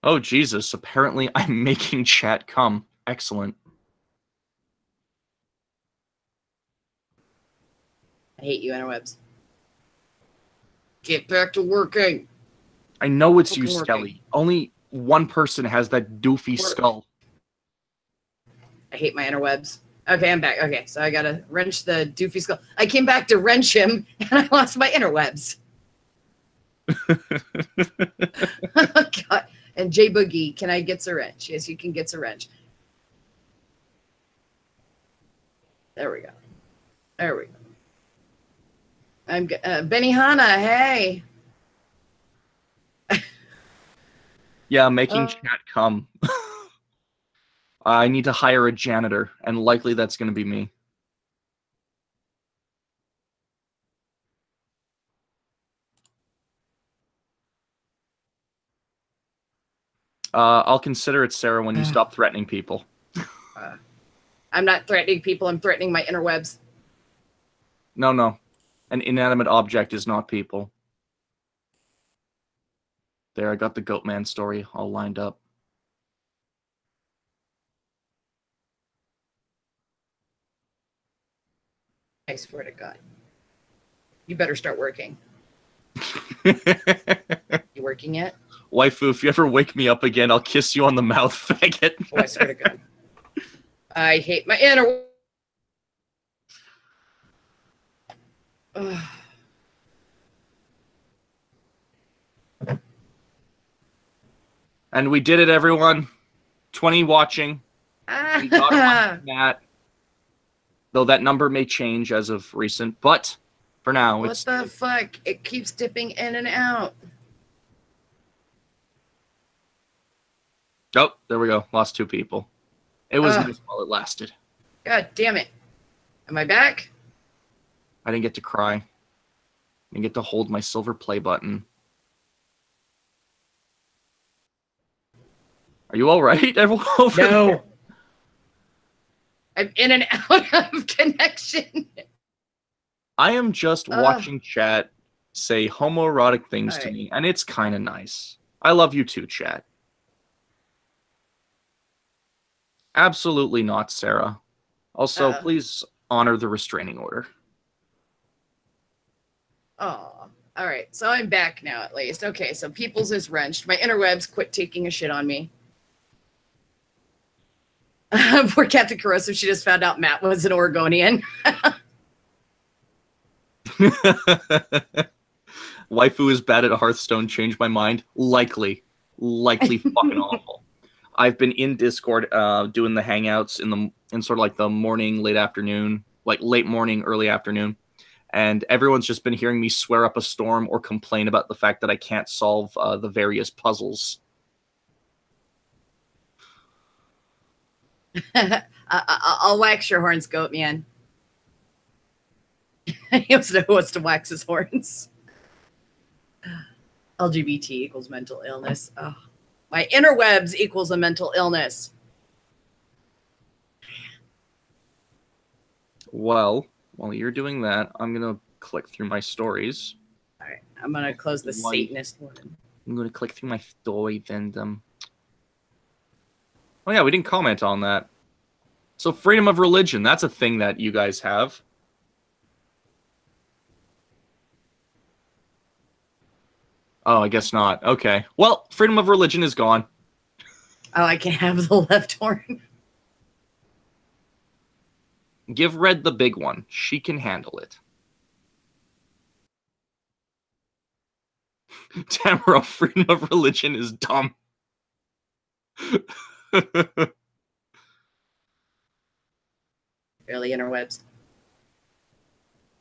Speaker 2: Oh, Jesus. Apparently, I'm making chat come. Excellent.
Speaker 1: I hate you, interwebs. Get back to working.
Speaker 2: I know it's you, Skelly. Only one person has that doofy skull.
Speaker 1: I hate my interwebs. Okay, I'm back. Okay, so I gotta wrench the doofy skull. I came back to wrench him, and I lost my interwebs. Oh, God. And J Boogie, can I get a wrench? Yes, you can get a wrench. There we go. There we go. I'm Benihana. Hey.
Speaker 2: Yeah, making chat come. I need to hire a janitor, and likely that's going to be me. I'll consider it, Sarah, when you stop threatening people.
Speaker 1: I'm not threatening people. I'm threatening my interwebs.
Speaker 2: No. An inanimate object is not people. There, I got the Goatman story all lined up.
Speaker 1: I swear to God. You better start working. You working yet?
Speaker 2: Waifu, if you ever wake me up again, I'll kiss you on the mouth, faggot.
Speaker 1: Oh, I swear to God. I hate my interwebs.
Speaker 2: And we did it, everyone. 20 watching. We got on that. Though that number may change as of recent, but for now,
Speaker 1: what the fuck? It keeps dipping in and out.
Speaker 2: Oh, there we go. Lost 2 people. It was nice while it lasted.
Speaker 1: God damn it. Am I back?
Speaker 2: I didn't get to cry. I didn't get to hold my silver play button. Are you all right, everyone?
Speaker 1: No. I'm in and out of connection.
Speaker 2: I am just watching chat say homoerotic things to me, and it's kind of nice. I love you too, chat. Absolutely not, Sarah. Also, please honor the restraining order.
Speaker 1: Oh, all right. So I'm back now, at least. Okay, so Peoples is wrenched. My interwebs quit taking a shit on me. Poor Captain Caruso, she just found out Matt was an Oregonian.
Speaker 2: Waifu is bad at Hearthstone. Changed my mind. Likely fucking awful. I've been in Discord doing the hangouts in sort of like the morning, late afternoon, like late morning, early afternoon, and everyone's just been hearing me swear up a storm or complain about the fact that I can't solve the various puzzles.
Speaker 1: I'll wax your horns, goat man. He wants to know who wants to wax his horns. LGBT equals mental illness. Oh, my interwebs equals a mental illness.
Speaker 2: Well, while you're doing that, I'm going to click through my stories.
Speaker 1: All right, I'm going to close the Satanist one.
Speaker 2: I'm going to click through my stories and... Oh, yeah, we didn't comment on that. So freedom of religion, that's a thing that you guys have. Oh, I guess not. Okay. Well, freedom of religion is gone.
Speaker 1: Oh, I can have the left horn.
Speaker 2: Give Red the big one. She can handle it. Tamara, freedom of religion is dumb.
Speaker 1: Really, interwebs.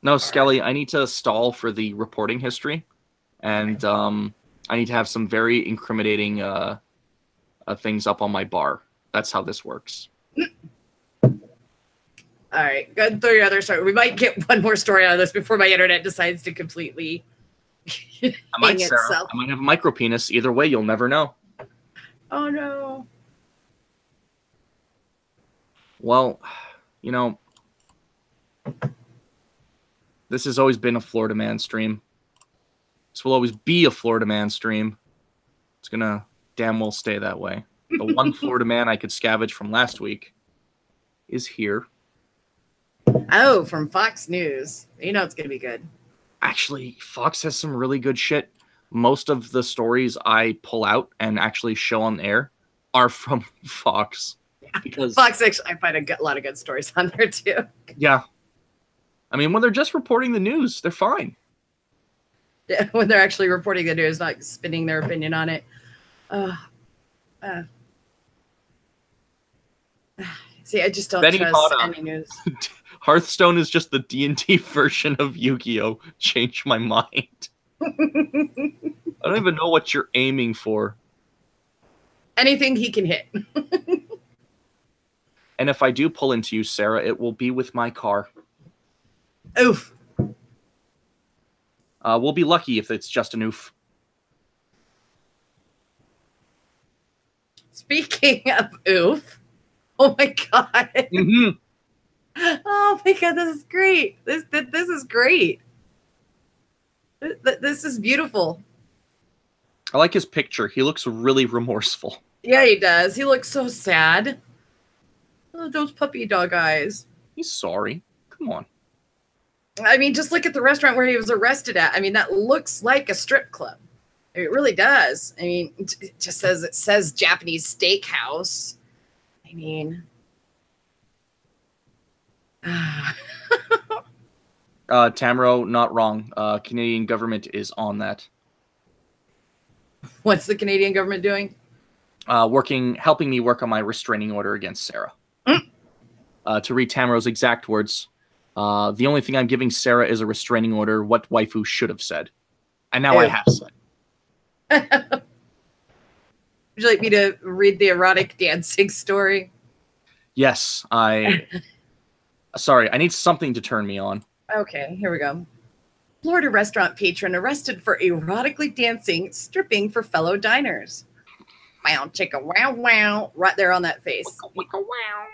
Speaker 2: No, Skelly, I need to stall for the reporting history. And I need to have some very incriminating things up on my bar. That's how this works.
Speaker 1: All right, go through your other story. We might get one more story out of this before my internet decides to completely
Speaker 2: I might, Sarah.
Speaker 1: itself.
Speaker 2: I might have a micro penis. Either way, you'll never know.
Speaker 1: Oh, no.
Speaker 2: Well, you know, this has always been a Florida Man stream. This will always be a Florida Man stream. It's going to damn well stay that way. The one Florida Man I could scavenge from last week is here.
Speaker 1: Oh, from Fox News. You know it's going to be good.
Speaker 2: Actually, Fox has some really good shit. Most of the stories I pull out and actually show on air are from Fox. Because
Speaker 1: Fox, actually, I find a lot of good stories on there, too.
Speaker 2: Yeah. I mean, when they're just reporting the news, they're fine.
Speaker 1: Yeah, when they're actually reporting the news, not spinning their opinion on it. See, I just don't trust any news.
Speaker 2: Hearthstone is just the D&D version of Yu-Gi-Oh! Change my mind. I don't even know what you're aiming for.
Speaker 1: Anything he can hit.
Speaker 2: And if I do pull into you, Sarah, it will be with my car.
Speaker 1: Oof.
Speaker 2: We'll be lucky if it's just an oof.
Speaker 1: Speaking of oof, oh my god.
Speaker 2: Mm-hmm.
Speaker 1: Oh my god, this is great. This is great. This is beautiful.
Speaker 2: I like his picture. He looks really remorseful.
Speaker 1: Yeah, he does. He looks so sad. Oh, those puppy dog eyes.
Speaker 2: He's sorry. Come on.
Speaker 1: I mean, just look at the restaurant where he was arrested at. I mean, that looks like a strip club. It really does. I mean, it just says Japanese steakhouse. I mean,
Speaker 2: Tamro, not wrong. Canadian government is on that.
Speaker 1: What's the Canadian government doing?
Speaker 2: Helping me work on my restraining order against Sarah. To read Tamro's exact words, the only thing I'm giving Sarah is a restraining order, what waifu should have said. And now I have said.
Speaker 1: Would you like me to read the erotic dancing story?
Speaker 2: Yes, Sorry, I need something to turn me on.
Speaker 1: Okay, here we go. Florida restaurant patron arrested for erotically dancing, stripping for fellow diners. Wow, chicka, wow, wow. Right there on that face.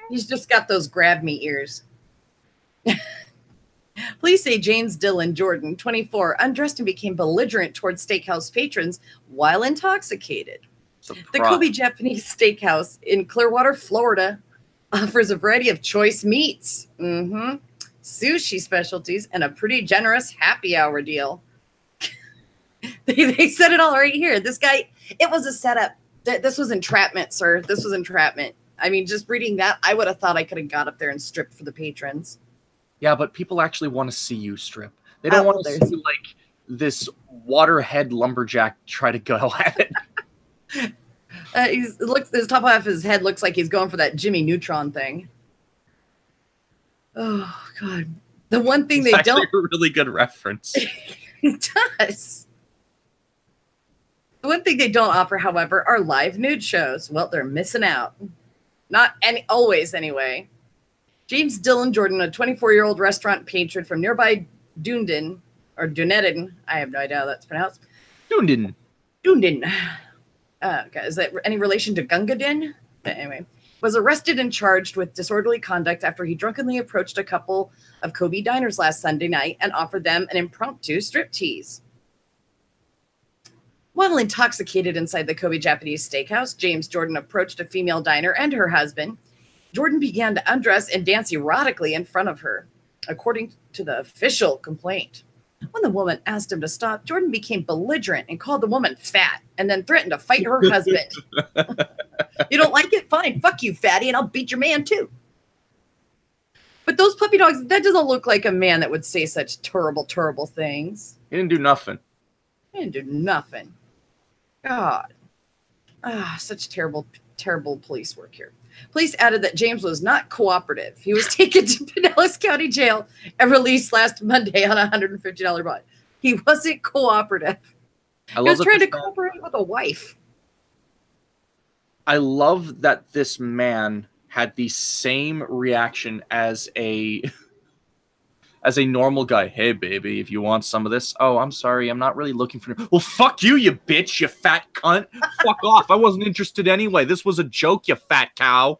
Speaker 1: He's just got those grab me ears. Police say James Dylan Jordan, 24, undressed and became belligerent towards steakhouse patrons while intoxicated.
Speaker 2: Surprise.
Speaker 1: The Kobe Japanese Steakhouse in Clearwater, Florida, offers a variety of choice meats, sushi specialties, and a pretty generous happy hour deal. They said it all right here. This guy, it was a setup. This was entrapment, sir. This was entrapment. I mean, just reading that, I would have thought I could have got up there and stripped for the patrons.
Speaker 2: Yeah, but people actually want to see you strip. They don't want to see like this waterhead lumberjack try to go at it.
Speaker 1: His top half of his head looks like he's going for that Jimmy Neutron thing. Oh God! The one thing
Speaker 2: It's
Speaker 1: they don't
Speaker 2: a really good reference.
Speaker 1: It does. The one thing they don't offer, however, are live nude shows. Well, they're missing out. Not always anyway. James Dylan Jordan, a 24-year-old restaurant patron from nearby Dunedin, or Dunedin, I have no idea how that's pronounced.
Speaker 2: Dunedin.
Speaker 1: Is that any relation to Gungadin? But anyway, was arrested and charged with disorderly conduct after he drunkenly approached a couple of Kobe diners last Sunday night and offered them an impromptu striptease. While intoxicated inside the Kobe Japanese Steakhouse, James Jordan approached a female diner and her husband. Jordan began to undress and dance erotically in front of her, according to the official complaint. When the woman asked him to stop, Jordan became belligerent and called the woman fat and then threatened to fight her husband. You don't like it? Fine. Fuck you, fatty, and I'll beat your man too. But those puppy dogs, that doesn't look like a man that would say such terrible, terrible things.
Speaker 2: He didn't do nothing.
Speaker 1: He didn't do nothing. God. Such terrible, terrible police work here. Police added that James was not cooperative. He was taken to Pinellas County Jail and released last Monday on a $150 bond. He wasn't cooperative. He was trying to cooperate with a wife.
Speaker 2: I love that this man had the same reaction as a normal guy. Hey, baby, if you want some of this. Oh, I'm sorry. I'm not really looking for... Well, fuck you, you bitch, you fat cunt. Fuck off. I wasn't interested anyway. This was a joke, you fat cow.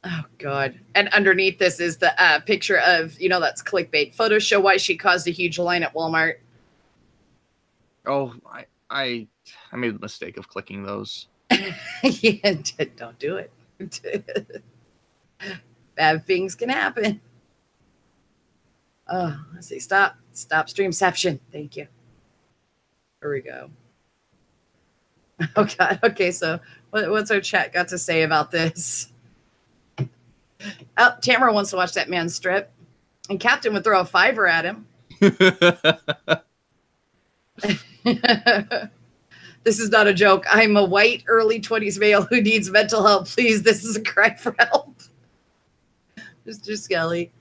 Speaker 1: Oh, God. And underneath this is the picture of, that's clickbait. Photos show why she caused a huge line at Walmart.
Speaker 2: Oh, I made the mistake of clicking those.
Speaker 1: Yeah, don't do it. Bad things can happen. Oh, let's see. Stop streamception. Thank you. Here we go. Oh, God. Okay, so what's our chat got to say about this? Oh, Tamara wants to watch that man strip. And Captain would throw a $5 at him. This is not a joke. I'm a white early 20s male who needs mental help. Please, this is a cry for help. Mr. Skelly.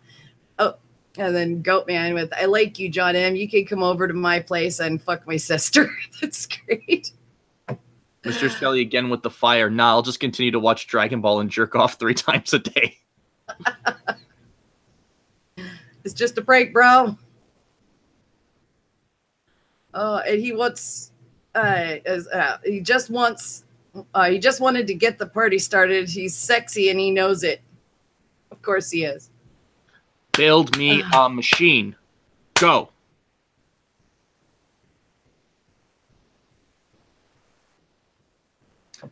Speaker 1: Oh, and then Goatman with, I like you, John M. You can come over to my place and fuck my sister. That's great.
Speaker 2: Mr. Skelly again with the fire. Nah, I'll just continue to watch Dragon Ball and jerk off 3 times a day.
Speaker 1: It's just a break, bro. And he wants... he just wanted to get the party started. He's sexy and he knows it. Of course he is.
Speaker 2: Build me a machine. Go.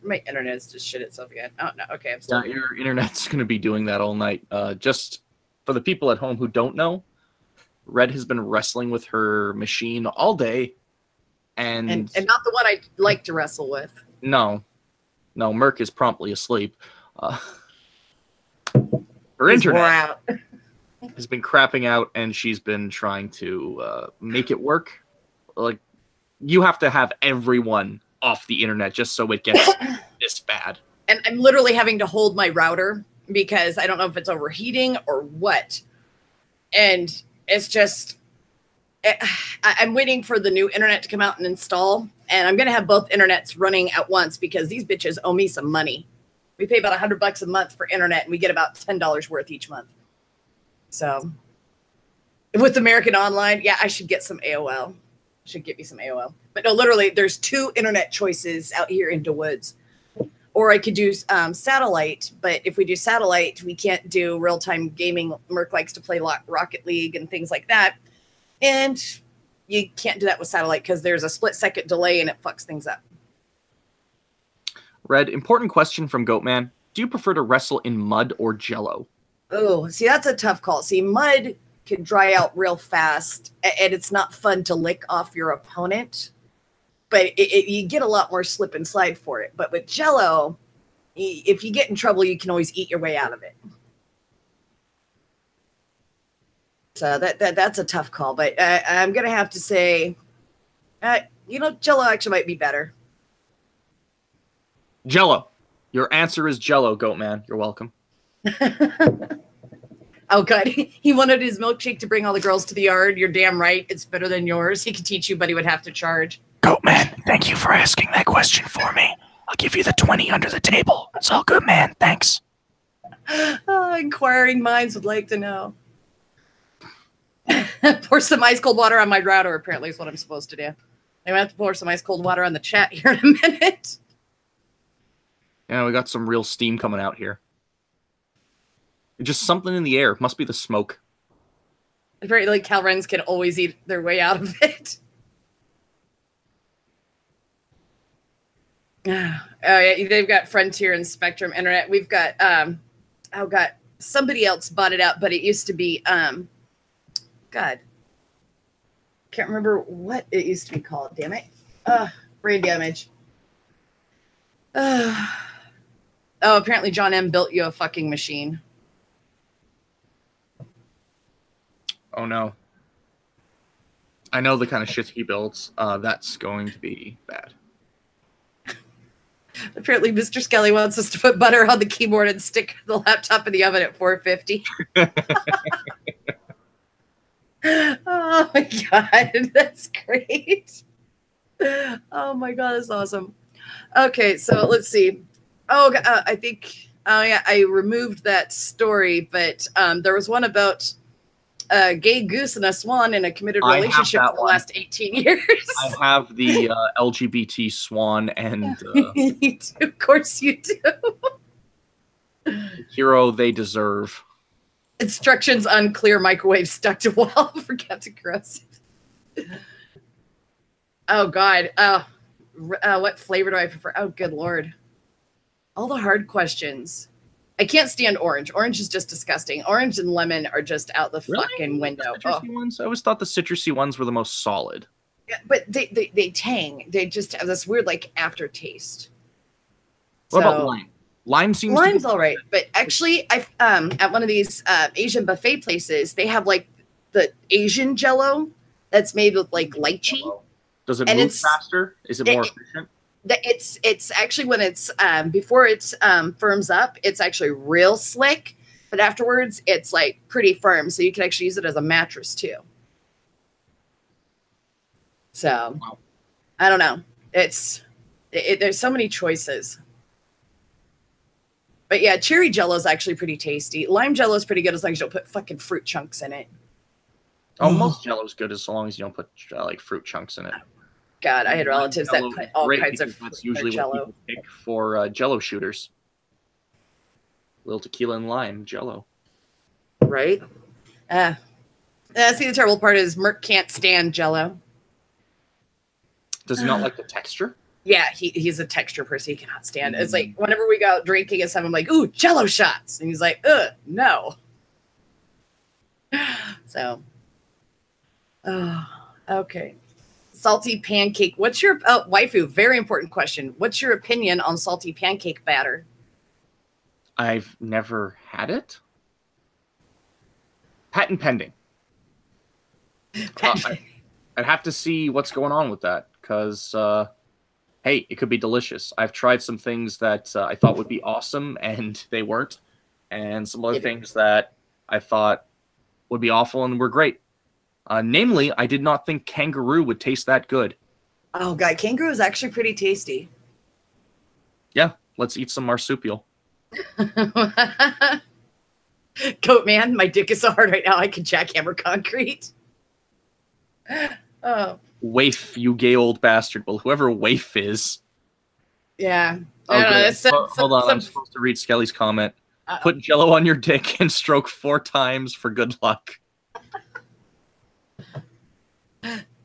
Speaker 1: My internet's just shit itself again. Oh no, okay, I'm still here.
Speaker 2: Your internet's going to be doing that all night. Just for the people at home who don't know, Red has been wrestling with her machine all day. And
Speaker 1: not the one I like to wrestle with.
Speaker 2: No, Merc is promptly asleep. Her internet has been crapping out, and she's been trying to make it work. Like, you have to have everyone off the internet just so it gets this bad.
Speaker 1: And I'm literally having to hold my router because I don't know if it's overheating or what. And it's just... I'm waiting for the new internet to come out and install, and I'm going to have both internets running at once because these bitches owe me some money. We pay about $100 a month for internet, and we get about $10 worth each month. So with American Online, yeah, I should get some AOL. Should get me some AOL. But no, literally, there's 2 internet choices out here in the woods. Or I could do satellite, but if we do satellite, we can't do real-time gaming. Merc likes to play Rocket League and things like that. And you can't do that with satellite because there's a split-second delay and it fucks things up.
Speaker 2: Red, important question from Goatman. Do you prefer to wrestle in mud or Jello?
Speaker 1: Oh, see, that's a tough call. See, mud can dry out real fast, and it's not fun to lick off your opponent. But you get a lot more slip and slide for it. But with Jello, if you get in trouble, you can always eat your way out of it. So that's a tough call, but I'm going to have to say, Jello actually might be better.
Speaker 2: Jello. Your answer is Jello, Goatman. You're welcome.
Speaker 1: Oh, God. He wanted his milkshake to bring all the girls to the yard. You're damn right. It's better than yours. He could teach you, but he would have to charge.
Speaker 2: Goatman, thank you for asking that question for me. I'll give you the 20 under the table. It's all good, man. Thanks.
Speaker 1: Inquiring minds would like to know. Pour some ice cold water on my router, apparently, is what I'm supposed to do. I'm going to have to pour some ice cold water on the chat here in a minute.
Speaker 2: Yeah, we got some real steam coming out here. Just something in the air. Must be the smoke.
Speaker 1: Apparently, Calrens can always eat their way out of it. Oh yeah, they've got Frontier and Spectrum Internet. We've got oh god, somebody else bought it out, but it used to be God, can't remember what it used to be called. Damn it, brain damage. Oh, apparently John M built you a fucking machine.
Speaker 2: Oh no. I know the kind of shit he builds. That's going to be bad.
Speaker 1: Apparently, Mr. Skelly wants us to put butter on the keyboard and stick the laptop in the oven at 450. Oh my god, that's great. Oh my god, that's awesome. Okay, so let's see. Oh, I think. Oh yeah, I removed that story, but there was one about a gay goose and a swan in a committed relationship for the last 18 years.
Speaker 2: I have the LGBT swan and
Speaker 1: of course you do.
Speaker 2: hero they deserve.
Speaker 1: Instructions unclear, microwave stuck to wall. Forgot to gross. Oh god. What flavor do I prefer? Oh good lord. All the hard questions. I can't stand orange. Orange is just disgusting. Orange and lemon are just out the fucking window.
Speaker 2: The citrusy ones? I always thought the citrusy ones were the most solid.
Speaker 1: Yeah, but they tang. They just have this weird like aftertaste.
Speaker 2: What about lime?
Speaker 1: Lime's all right, but actually, I at one of these Asian buffet places, they have like the Asian Jello that's made with like lychee.
Speaker 2: Does it move faster? Is it more efficient?
Speaker 1: It's actually when it's before it's firms up, it's actually real slick, but afterwards it's like pretty firm, so you can actually use it as a mattress too. So wow. I don't know. There's so many choices. But yeah, cherry Jello is actually pretty tasty. Lime Jello is pretty good as long as you don't put fucking fruit chunks in it.
Speaker 2: Oh, most Jello is good as long as you don't put like fruit chunks in it.
Speaker 1: God, I had relatives that put all kinds of fruit
Speaker 2: that's usually
Speaker 1: Jello.
Speaker 2: What people pick for Jello shooters. Little tequila and lime Jello.
Speaker 1: Right? See, the terrible part is Merc can't stand Jello.
Speaker 2: Does he not like the texture?
Speaker 1: Yeah, he's a texture person. He cannot stand it. It's like whenever we go out drinking and stuff, I'm like, ooh, Jello shots. And he's like, no. So, okay. Salty pancake. What's your waifu? Very important question. What's your opinion on salty pancake batter?
Speaker 2: I've never had it. Patent pending. I'd have to see what's going on with that because, hey, it could be delicious. I've tried some things that I thought would be awesome and they weren't, and some other things that I thought would be awful and were great. Namely, I did not think kangaroo would taste that good.
Speaker 1: Oh, God, kangaroo is actually pretty tasty.
Speaker 2: Yeah, let's eat some marsupial.
Speaker 1: Goat man, my dick is so hard right now I can jackhammer concrete. Oh.
Speaker 2: Waif, you gay old bastard. Well, whoever Waif is.
Speaker 1: Yeah.
Speaker 2: Hold on, I'm supposed to read Skelly's comment. Put Jello on your dick and stroke 4 times for good luck.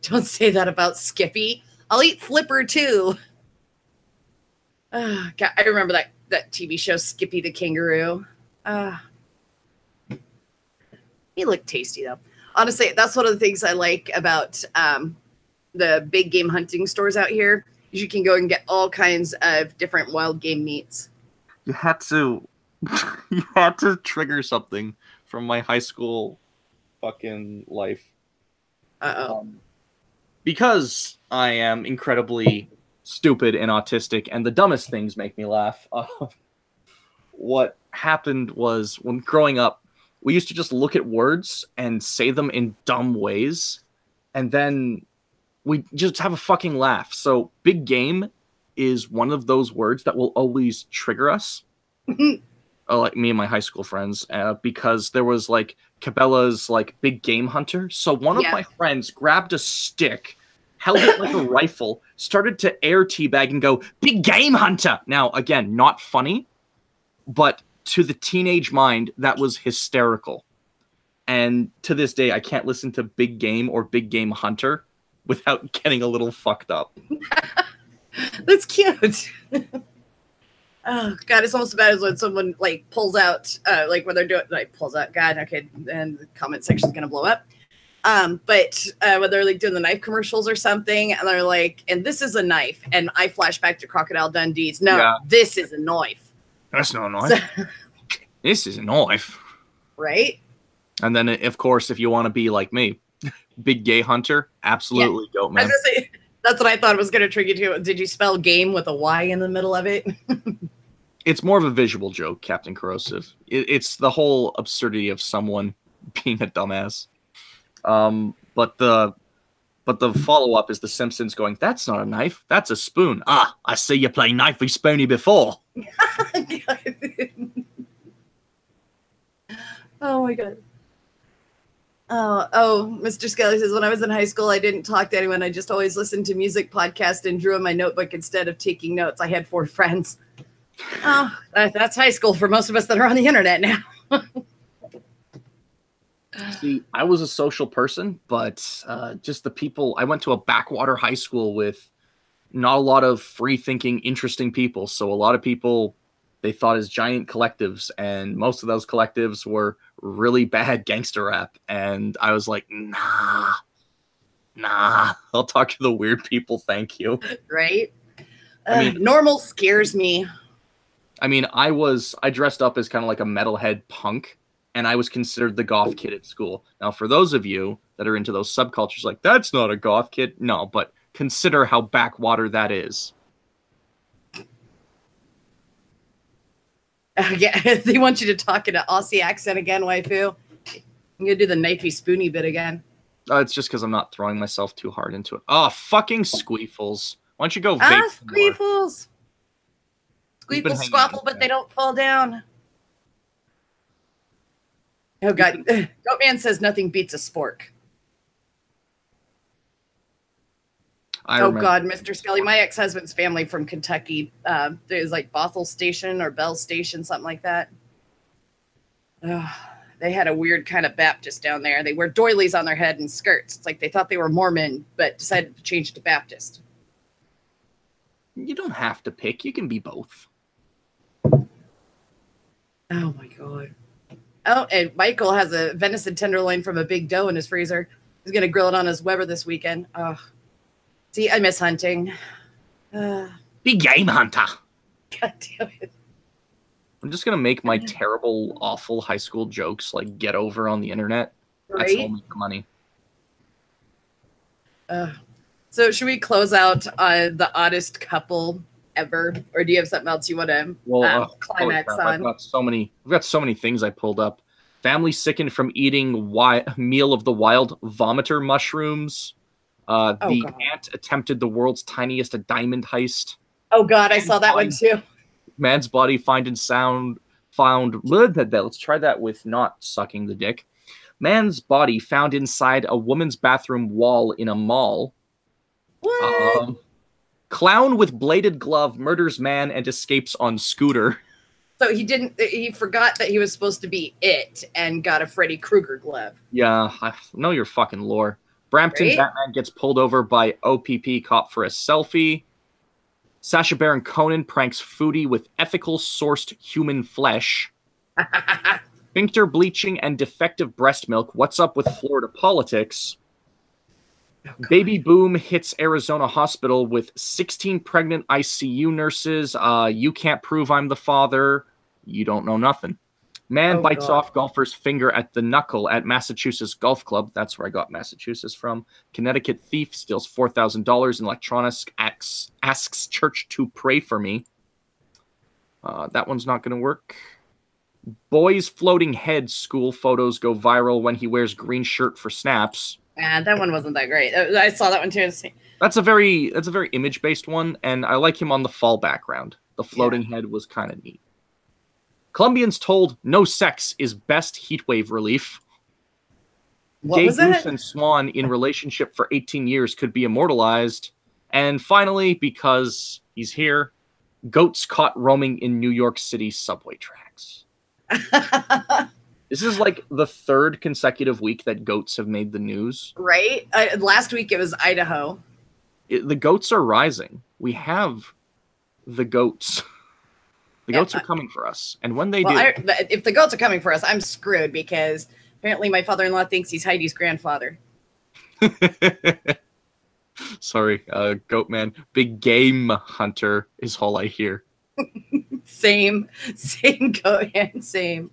Speaker 1: Don't say that about Skippy. I'll eat Flipper too. God, I remember that TV show, Skippy the Kangaroo. He looked tasty though. Honestly, that's one of the things I like about the big game hunting stores out here. Is you can go and get all kinds of different wild game meats.
Speaker 2: You had to trigger something from my high school fucking life. Because I am incredibly stupid and autistic, and the dumbest things make me laugh. What happened was, when growing up, we used to just look at words and say them in dumb ways, and then we just have a fucking laugh. So big game is one of those words that will always trigger us. Like me and my high school friends, because there was like Cabela's like big game hunter. So one of my friends grabbed a stick, held it like a rifle, started to air teabag and go, "Big game hunter." Now, again, not funny, but to the teenage mind, that was hysterical. And to this day, I can't listen to big game or big game hunter without getting a little fucked up.
Speaker 1: That's cute. Oh God, it's almost as bad as when someone like pulls out, like when they're doing like pulls out. God, okay, and the comment section is gonna blow up. But when they're like doing the knife commercials or something, and they're like, "And this is a knife," and I flash back to Crocodile Dundee's. No,
Speaker 2: Yeah.
Speaker 1: this is a knife.
Speaker 2: That's not a knife. So, this is a knife,
Speaker 1: right?
Speaker 2: And then, of course, if you want to be like me, big gay hunter, absolutely, yeah. Goat man.
Speaker 1: I was gonna say, that's what I thought it was going to trigger you to. Did you spell game with a Y in the middle of it?
Speaker 2: It's more of a visual joke, Captain Corrosive. It's the whole absurdity of someone being a dumbass. But the follow-up is The Simpsons going, "That's not a knife, that's a spoon. Ah, I see you play knifey spoony before."
Speaker 1: Oh my God. Oh, Mr. Skelly says, when I was in high school, I didn't talk to anyone. I just always listened to music podcasts and drew in my notebook instead of taking notes. I had 4 friends. Oh, that's high school for most of us that are on the internet now.
Speaker 2: See, I was a social person, but just the people, I went to a backwater high school with not a lot of free-thinking, interesting people. So a lot of people, they thought as giant collectives, and most of those collectives were really bad gangster rap. And I was like, nah, I'll talk to the weird people, thank you.
Speaker 1: Right? I mean, normal scares me.
Speaker 2: I mean, I dressed up as kind of like a metalhead punk, and I was considered the goth kid at school. Now, for those of you that are into those subcultures, like, that's not a goth kid. No, but consider how backwater that is.
Speaker 1: Yeah, they want you to talk in an Aussie accent again, waifu. I'm going to do the knifey spoony bit again.
Speaker 2: It's just because I'm not throwing myself too hard into it. Oh, fucking Squeefles. Why don't you go vape
Speaker 1: Squeefles. Squeefles squabble, but they don't fall down. Oh, God. Goatman says nothing beats a spork. Oh, God, Mr. Skelly. My ex-husband's family from Kentucky. There's like Bothell Station or Bell Station, something like that. They had a weird kind of Baptist down there. They wear doilies on their head and skirts. It's like they thought they were Mormon, but decided to change to Baptist.
Speaker 2: You don't have to pick. You can be both.
Speaker 1: Oh, my God. Oh, and Michael has a venison tenderloin from a big doe in his freezer. He's going to grill it on his Weber this weekend. Oh, see, I miss hunting.
Speaker 2: Be game hunter.
Speaker 1: God damn it.
Speaker 2: I'm just going to make my terrible, awful high school jokes like get over on the internet.
Speaker 1: Right?
Speaker 2: That's how I'll make the money.
Speaker 1: So should we close out the oddest couple ever? Or do you have something else you want to climax on?
Speaker 2: I've got so many things I pulled up. Family sickened from eating meal of the wild vomiter mushrooms. The ant attempted the world's tiniest diamond heist.
Speaker 1: Oh, God, I saw that one too.
Speaker 2: Man's body found. Let's try that with not sucking the dick. Man's body found inside a woman's bathroom wall in a mall.
Speaker 1: What?
Speaker 2: Clown with bladed glove murders man and escapes on scooter.
Speaker 1: So he forgot that he was supposed to be it and got a Freddy Krueger glove.
Speaker 2: Yeah, I know your fucking lore. Brampton Batman gets pulled over by OPP cop for a selfie. Sacha Baron Cohen pranks foodie with ethical sourced human flesh. Sphincter bleaching and defective breast milk. What's up with Florida politics? Oh, baby boom hits Arizona hospital with 16 pregnant ICU nurses. You can't prove I'm the father. You don't know nothing. Man bites off golfer's finger at the knuckle at Massachusetts Golf Club. That's where I got Massachusetts from. Connecticut thief steals $4,000 in electronics, asks church to pray for me. That one's not going to work. Boy's floating head school photos go viral when he wears green shirt for snaps.
Speaker 1: That one wasn't that great. I saw that one too.
Speaker 2: That's a very image-based one, and I like him on the fall background. The floating head was kind of neat. Colombians told no sex is best heatwave relief. Gay Goose and Swan in relationship for 18 years could be immortalized. And finally, because he's here, goats caught roaming in New York City subway tracks. This is like the 3rd consecutive week that goats have made the news.
Speaker 1: Right? Last week it was Idaho.
Speaker 2: The goats are rising. We have the goats. The goats are coming for us. And when they do...
Speaker 1: if the goats are coming for us, I'm screwed because apparently my father-in-law thinks he's Heidi's grandfather.
Speaker 2: Sorry, goat man. Big game hunter is all I hear.
Speaker 1: Same goat man, same.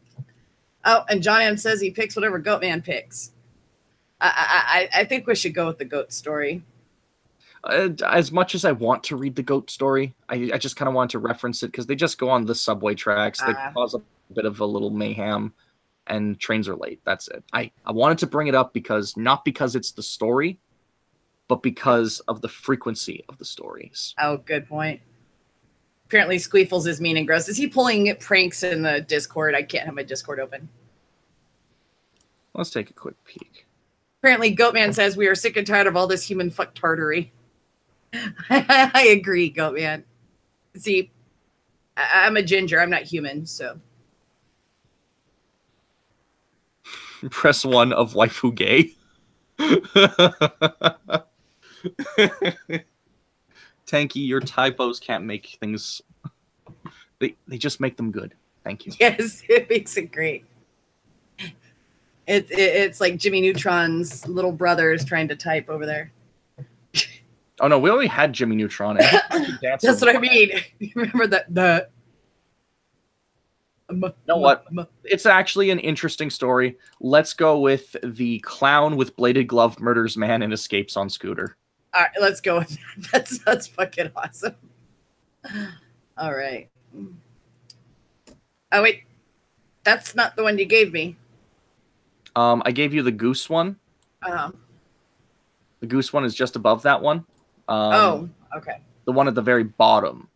Speaker 1: Oh, and John M says he picks whatever goat man picks. I think we should go with the goat story.
Speaker 2: As much as I want to read the goat story, I just kind of want to reference it because they just go on the subway tracks. They cause a bit of a little mayhem, and trains are late. That's it. I wanted to bring it up not because it's the story, but because of the frequency of the stories.
Speaker 1: Oh, good point. Apparently Squeefles is mean and gross. Is he pulling pranks in the Discord? I can't have my Discord open.
Speaker 2: Let's take a quick peek.
Speaker 1: Apparently Goatman says we are sick and tired of all this human fucktardery. I agree, Goatman. See, I'm a ginger. I'm not human, so.
Speaker 2: Press 1 of waifu gay. Tanky, your typos can't make things... They just make them good. Thank you.
Speaker 1: Yes, it makes it great. It's like Jimmy Neutron's little brothers trying to type over there.
Speaker 2: Oh no, we already had Jimmy Neutron.
Speaker 1: That's what I mean. You remember that?
Speaker 2: You know what? It's actually an interesting story. Let's go with the clown with bladed glove murders man and escapes on scooter.
Speaker 1: All right, let's go with that. That's fucking awesome. All right. Oh wait, that's not the one you gave me.
Speaker 2: I gave you the goose one.
Speaker 1: The
Speaker 2: goose one is just above that one.
Speaker 1: Oh, okay.
Speaker 2: The one at the very bottom.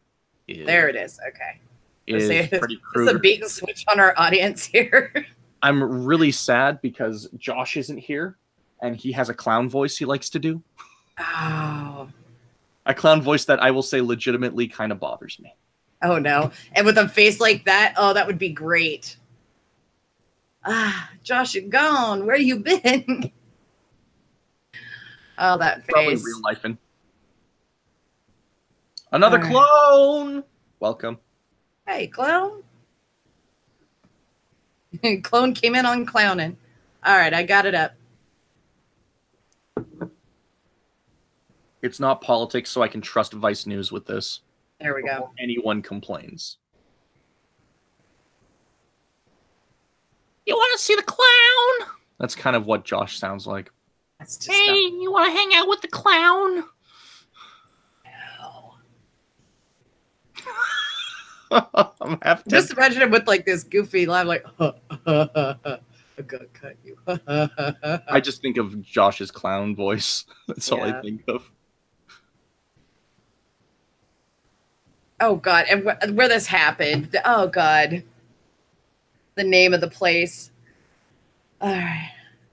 Speaker 1: There it is. Okay.
Speaker 2: Is pretty crude.
Speaker 1: It's a bait and switch on our audience here.
Speaker 2: I'm really sad because Josh isn't here, and he has a clown voice he likes to do.
Speaker 1: Oh.
Speaker 2: A clown voice that I will say legitimately kind of bothers me.
Speaker 1: Oh, no. And with a face like that, oh, that would be great. Josh, you're gone. Where you been? Oh, that face.
Speaker 2: Probably real lifing. Another clone! Welcome.
Speaker 1: Hey, clown. Clone came in on clowning. All right, I got it up.
Speaker 2: It's not politics, so I can trust Vice News with this.
Speaker 1: There we go.
Speaker 2: Anyone complains. You want to see the clown? That's kind of what Josh sounds like.
Speaker 1: That's just
Speaker 2: hey, you want to hang out with the clown?
Speaker 1: I'm just imagine him with like this goofy laugh, like, I'm gonna cut you.
Speaker 2: I just think of Josh's clown voice. That's all I think of.
Speaker 1: Oh God, and where this happened? Oh God, the name of the place. All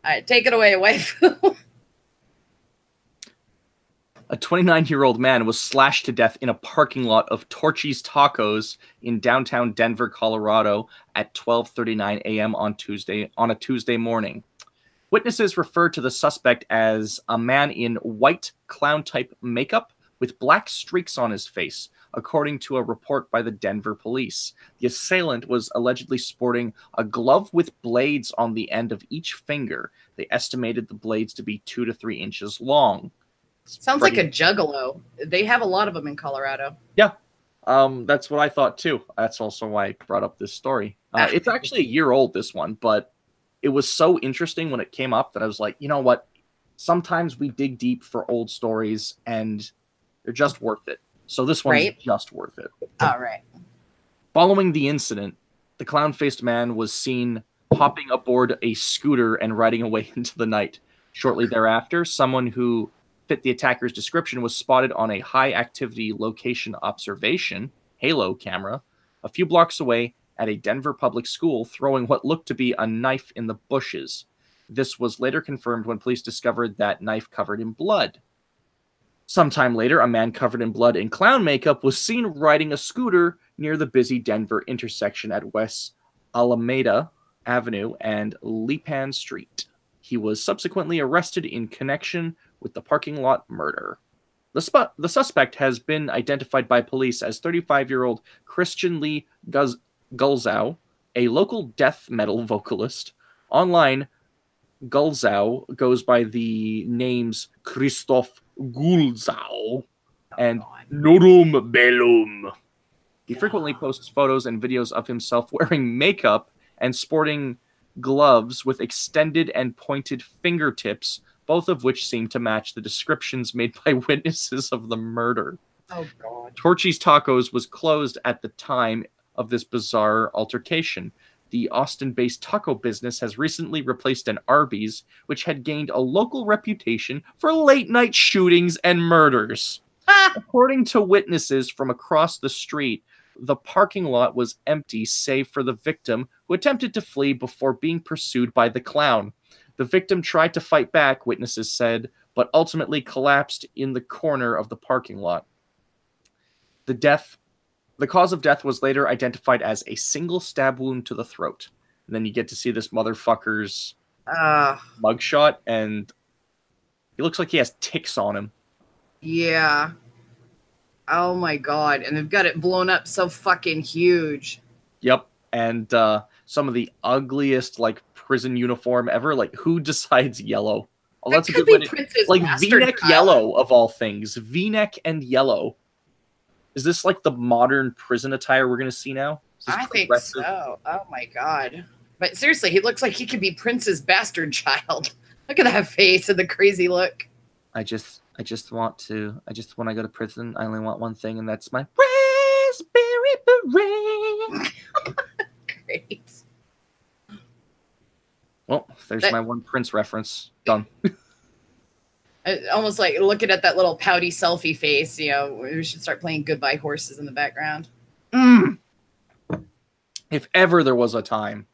Speaker 1: right, take it away, waifu.
Speaker 2: A 29-year-old man was slashed to death in a parking lot of Torchy's Tacos in downtown Denver, Colorado at 12:39 a.m. on a Tuesday morning. Witnesses refer to the suspect as a man in white clown-type makeup with black streaks on his face, according to a report by the Denver police. The assailant was allegedly sporting a glove with blades on the end of each finger. They estimated the blades to be 2 to 3 inches long.
Speaker 1: Sounds like a juggalo. They have a lot of them in Colorado.
Speaker 2: Yeah, that's what I thought too. That's also why I brought up this story. It's actually a year old, this one, but it was so interesting when it came up that I was like, you know what? Sometimes we dig deep for old stories, and they're just worth it. So this one's just worth it.
Speaker 1: All right.
Speaker 2: Following the incident, the clown-faced man was seen hopping aboard a scooter and riding away into the night. Shortly thereafter, someone who fit the attacker's description was spotted on a high-activity location observation halo camera a few blocks away at a Denver public school, throwing what looked to be a knife in the bushes. This was later confirmed when police discovered that knife covered in blood. Sometime later, a man covered in blood and clown makeup was seen riding a scooter near the busy Denver intersection at West Alameda Avenue and Lipan Street. He was subsequently arrested in connection with the parking lot murder. The suspect has been identified by police as 35-year-old Christian Lee Gulzow, a local death metal vocalist. Online, Gulzow goes by the names Christoph Gulzow and
Speaker 1: God.
Speaker 2: Norum Bellum. He frequently posts photos and videos of himself wearing makeup and sporting gloves with extended and pointed fingertips, both of which seem to match the descriptions made by witnesses of the murder.
Speaker 1: Oh, God.
Speaker 2: Torchy's Tacos was closed at the time of this bizarre altercation. The Austin-based taco business has recently replaced an Arby's, which had gained a local reputation for late-night shootings and murders. According to witnesses from across the street, the parking lot was empty save for the victim, who attempted to flee before being pursued by the clown. The victim tried to fight back, witnesses said, but ultimately collapsed in the corner of the parking lot. The cause of death was later identified as a single stab wound to the throat. And then you get to see this motherfucker's mugshot, and he looks like he has ticks on him.
Speaker 1: Yeah. Oh my God. And they've got it blown up so fucking huge.
Speaker 2: Yep. And some of the ugliest like prison uniform ever. Like, who decides yellow? Oh, that's a good way to, like V-neck yellow of all things. V-neck and yellow. Is this like the modern prison attire we're gonna see now?
Speaker 1: I think so. Oh my God. But seriously, he looks like he could be Prince's bastard child. Look at that face and the crazy look.
Speaker 2: I just want to. When I go to prison, I only want one thing, and that's my raspberry beret.
Speaker 1: Great.
Speaker 2: Well, there's my one Prince reference. Done.
Speaker 1: Almost like looking at that little pouty selfie face. You know, we should start playing Goodbye Horses in the background.
Speaker 2: If ever there was a time.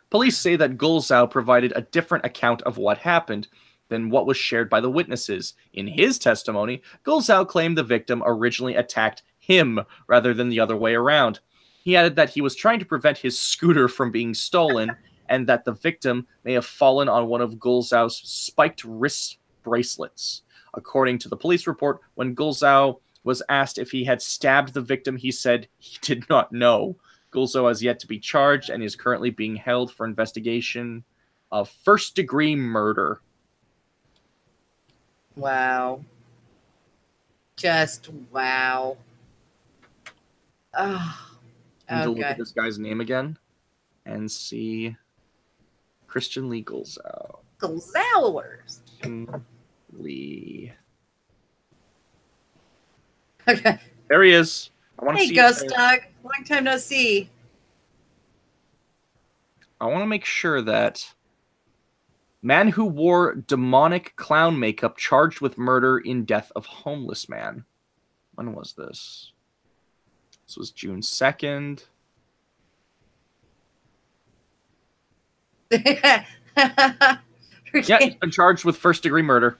Speaker 2: Police say that Gulzow provided a different account of what happened than what was shared by the witnesses. In his testimony, Gulzow claimed the victim originally attacked him rather than the other way around. He added that he was trying to prevent his scooter from being stolen and that the victim may have fallen on one of Gulzow's spiked wrist bracelets. According to the police report, when Gulzow was asked if he had stabbed the victim, he said he did not know. Gulzow has yet to be charged and is currently being held for investigation of first-degree murder.
Speaker 1: Wow. Just wow. Oh,
Speaker 2: I'm going to look at this guy's name again and see Christian Lee Gulzow.
Speaker 1: Gulzowers.
Speaker 2: Lee.
Speaker 1: Okay.
Speaker 2: There he is. I want to see.
Speaker 1: Hey, Ghost Dog. Long time no see.
Speaker 2: I want to make sure that man who wore demonic clown makeup charged with murder in death of homeless man. When was this? This was June 2nd. Yeah, he's been charged with first-degree murder.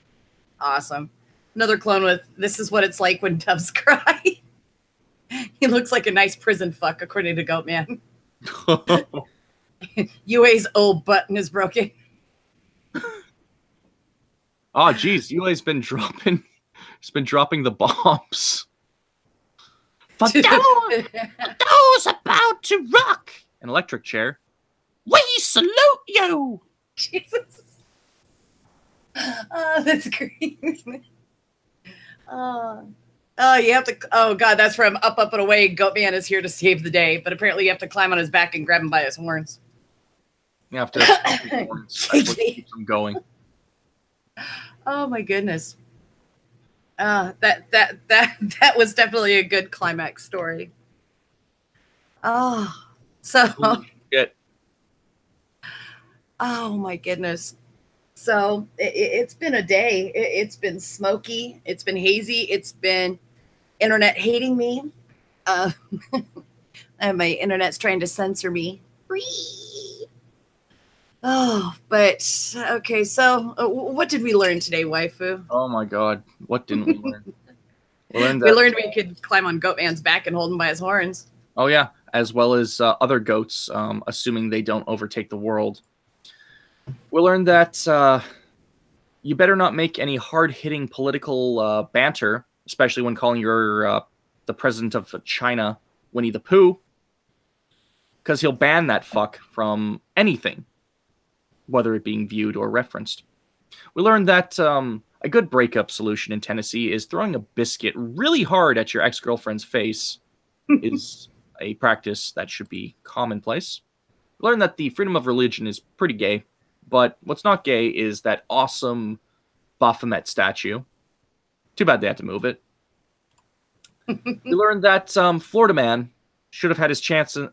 Speaker 1: Awesome. Another clone with "This is what it's like when doves cry." He looks like a nice prison fuck, according to Goatman. UA's old button is broken.
Speaker 2: Oh, geez, UA's been dropping. He's been dropping the bombs. For those about to rock an electric chair, we salute you.
Speaker 1: Jesus. Oh, that's great. Oh, you have to. Oh God, that's from Up, Up and Away. Goatman is here to save the day, but apparently you have to climb on his back and grab him by his horns.
Speaker 2: You have to. That's what keeps him going.
Speaker 1: Oh my goodness. That was definitely a good climax story. Oh, so.
Speaker 2: Shit.
Speaker 1: Oh my goodness. So it's been a day. It's been smoky. It's been hazy. It's been internet hating me. And my internet's trying to censor me. Oh, but okay. So what did we learn today, waifu?
Speaker 2: Oh my God. What didn't we learn?
Speaker 1: We learned we could climb on Goatman's back and hold him by his horns.
Speaker 2: Oh yeah. As well as other goats, assuming they don't overtake the world. We learned that you better not make any hard-hitting political banter, especially when calling your the president of China Winnie the Pooh, because he'll ban that fuck from anything, whether it being viewed or referenced. We learned that a good breakup solution in Tennessee is throwing a biscuit really hard at your ex-girlfriend's face is a practice that should be commonplace. We learned that the freedom of religion is pretty gay, but what's not gay is that awesome Baphomet statue. Too bad they had to move it. We learned that Florida man should have had his chance in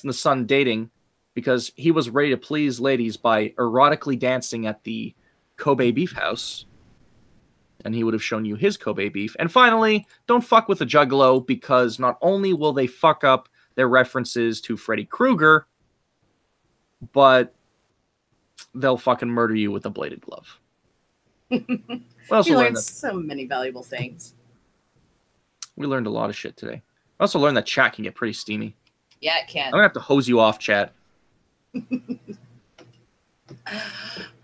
Speaker 2: the sun dating because he was ready to please ladies by erotically dancing at the Kobe beef house. And he would have shown you his Kobe beef. And finally, don't fuck with a juggalo because not only will they fuck up their references to Freddy Krueger, but they'll fucking murder you with a bladed glove. We also learned
Speaker 1: so many valuable things.
Speaker 2: We learned a lot of shit today. I also learned that chat can get pretty steamy.
Speaker 1: Yeah, it can.
Speaker 2: I'm gonna have to hose you off, chat.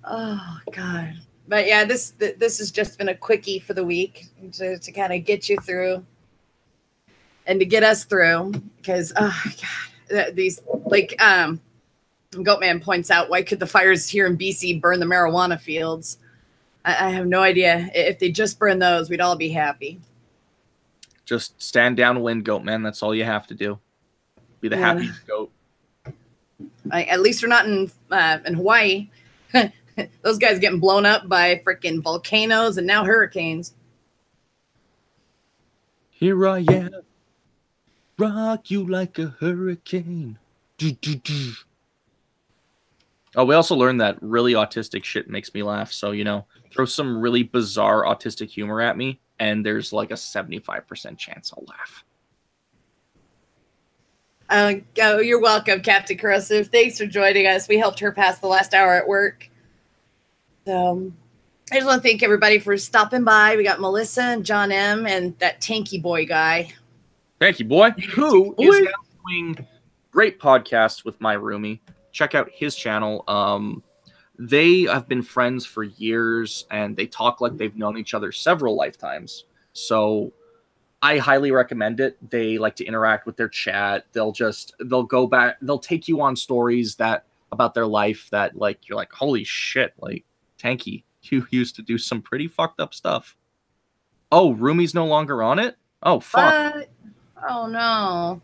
Speaker 1: Oh God. But yeah, this has just been a quickie for the week to kind of get you through and to get us through because oh God, these like Goatman points out, why could the fires here in BC burn the marijuana fields? I have no idea. If they just burn those, we'd all be happy.
Speaker 2: Just stand downwind, Goatman. That's all you have to do. Be the happiest goat.
Speaker 1: At least we're not in Hawaii. Those guys getting blown up by freaking volcanoes and now hurricanes.
Speaker 2: Here I am, rock you like a hurricane. Oh, we also learned that really autistic shit makes me laugh. So, throw some really bizarre autistic humor at me, and there's like a 75% chance I'll laugh.
Speaker 1: You're welcome, Captain Corrosive. Thanks for joining us. We helped her pass the last hour at work. So I just want to thank everybody for stopping by. We got Melissa and John M. and that Tanky Boy guy.
Speaker 2: Tanky Boy, who is now doing great podcasts with my roomie. Check out his channel. They have been friends for years, and they talk like they've known each other several lifetimes. So I highly recommend it. They like to interact with their chat. They'll go back. They'll take you on stories about their life that like you're like, holy shit, like Tanky, you used to do some pretty fucked up stuff. Oh, Roomie's no longer on it? Oh, fuck.
Speaker 1: Oh, no.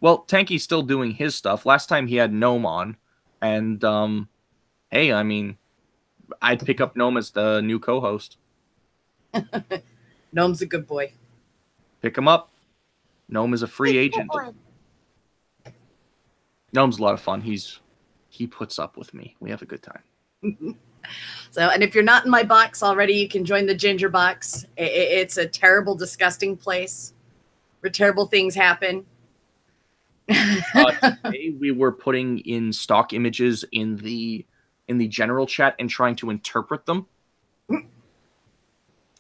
Speaker 2: Well, Tanky's still doing his stuff. Last time he had Gnome on. And, hey, I mean, I'd pick up Gnome as the new co-host.
Speaker 1: Gnome's a good boy.
Speaker 2: Pick him up. Gnome is a free agent. Gnome's a lot of fun. He puts up with me. We have a good time.
Speaker 1: So, and if you're not in my box already, you can join the Ginger Box. It's a terrible, disgusting place where terrible things happen.
Speaker 2: Today we were putting in stock images in the general chat and trying to interpret them,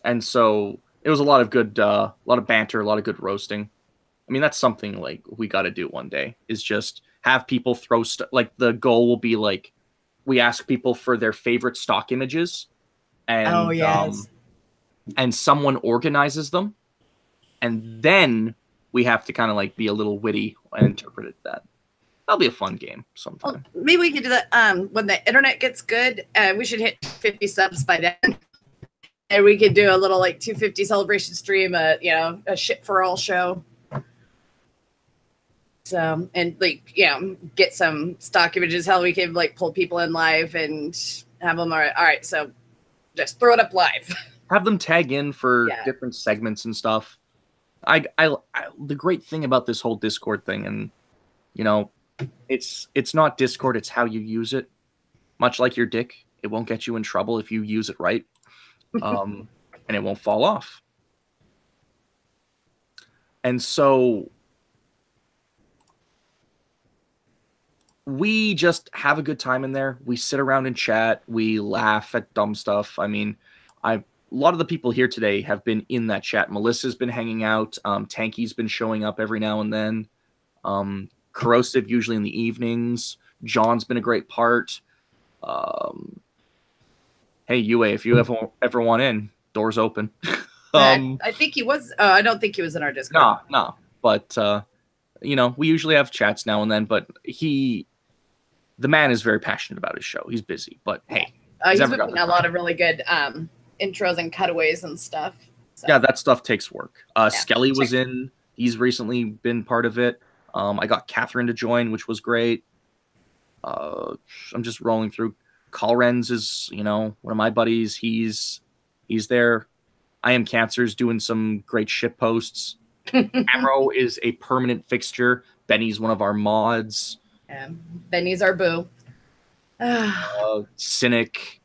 Speaker 2: and so it was a lot of good, a lot of banter, a lot of good roasting. I mean, that's something like we got to do one day. Is just have people throw like the goal will be like we ask people for their favorite stock images, and and someone organizes them, and then we have to kind of like be a little witty and interpret it that. That'll be a fun game sometime.
Speaker 1: Well, maybe we could do that when the internet gets good. We should hit 50 subs by then. And we could do a little like 250 celebration stream, a shit for all show. So, and like, get some stock images. How we could like pull people in live and have them. All right. So just throw it up live.
Speaker 2: Have them tag in for different segments and stuff. The great thing about this whole Discord thing, and it's not Discord, it's how you use it. Much like your dick, it won't get you in trouble if you use it right, and it won't fall off. And so we just have a good time in there. We sit around and chat. We laugh at dumb stuff. I mean, a lot of the people here today have been in that chat. Melissa's been hanging out. Tanky's been showing up every now and then. Corrosive usually in the evenings. John's been a great part. hey, UA, if you ever want in, doors open.
Speaker 1: I think he was. I don't think he was in our Discord.
Speaker 2: No. But we usually have chats now and then. But the man is very passionate about his show. He's busy, but hey,
Speaker 1: he's been putting a lot of really good intros and cutaways and stuff. So.
Speaker 2: Yeah, that stuff takes work. Skelly was in. He's recently been part of it. I got Catherine to join, which was great. I'm just rolling through. Colrenz is, one of my buddies. He's there. I Am Cancer's doing some great shit posts. Arrow is a permanent fixture. Benny's one of our mods.
Speaker 1: Benny's our boo.
Speaker 2: Cynic,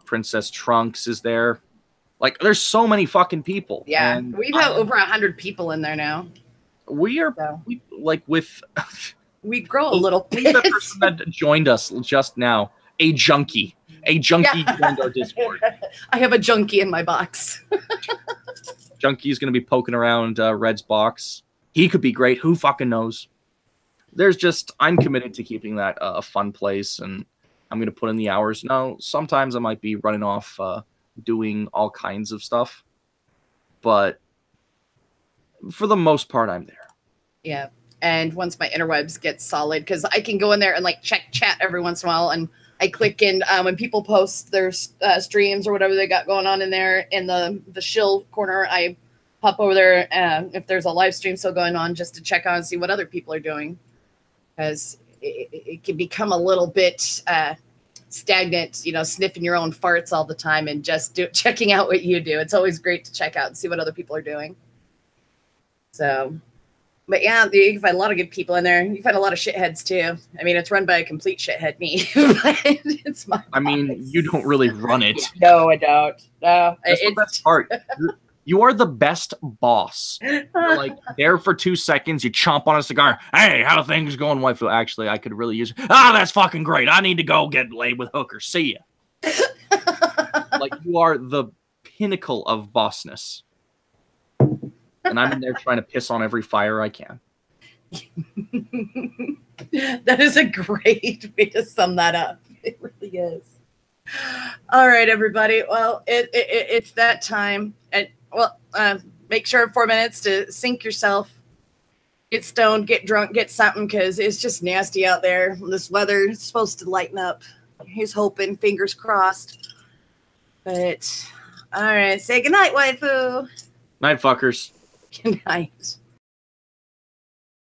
Speaker 2: Princess Trunks is there. Like, there's so many fucking people.
Speaker 1: Yeah, and we've had over 100 people in there now.
Speaker 2: We are
Speaker 1: we grow a little bit.
Speaker 2: The person that joined us just now, a junkie joined our Discord.
Speaker 1: I have a junkie in my box.
Speaker 2: Junkie's gonna be poking around Red's box. He could be great. Who fucking knows? I'm committed to keeping that a fun place, and I'm gonna put in the hours. Now, sometimes I might be running off doing all kinds of stuff, but for the most part, I'm there.
Speaker 1: Yeah. And once my interwebs get solid, because I can go in there and like check chat every once in a while, and I click in when people post their streams or whatever they got going on in there in the shill corner. I pop over there if there's a live stream still going on, just to check out and see what other people are doing, because it can become a little bit stagnant, sniffing your own farts all the time and just checking out what you do. It's always great to check out and see what other people are doing. So, but yeah, you can find a lot of good people in there. You find a lot of shitheads too. I mean, it's run by a complete shithead, me. But it's my.
Speaker 2: I mean, you don't really run it.
Speaker 1: No, I don't. No,
Speaker 2: that's the best part. You are the best boss. You're like there for 2 seconds. You chomp on a cigar. Hey, how things going, waifu? Actually, I could really use. That's fucking great. I need to go get laid with Hooker. See ya. Like, you are the pinnacle of bossness. And I'm in there trying to piss on every fire I can.
Speaker 1: That is a great way to sum that up. It really is. All right, everybody. Well, it's that time. And make sure in 4 minutes to sink yourself, get stoned, get drunk, get something, because it's just nasty out there. This weather is supposed to lighten up. He's hoping, fingers crossed. But all right, say goodnight, waifu.
Speaker 2: Night, fuckers.
Speaker 1: Good night.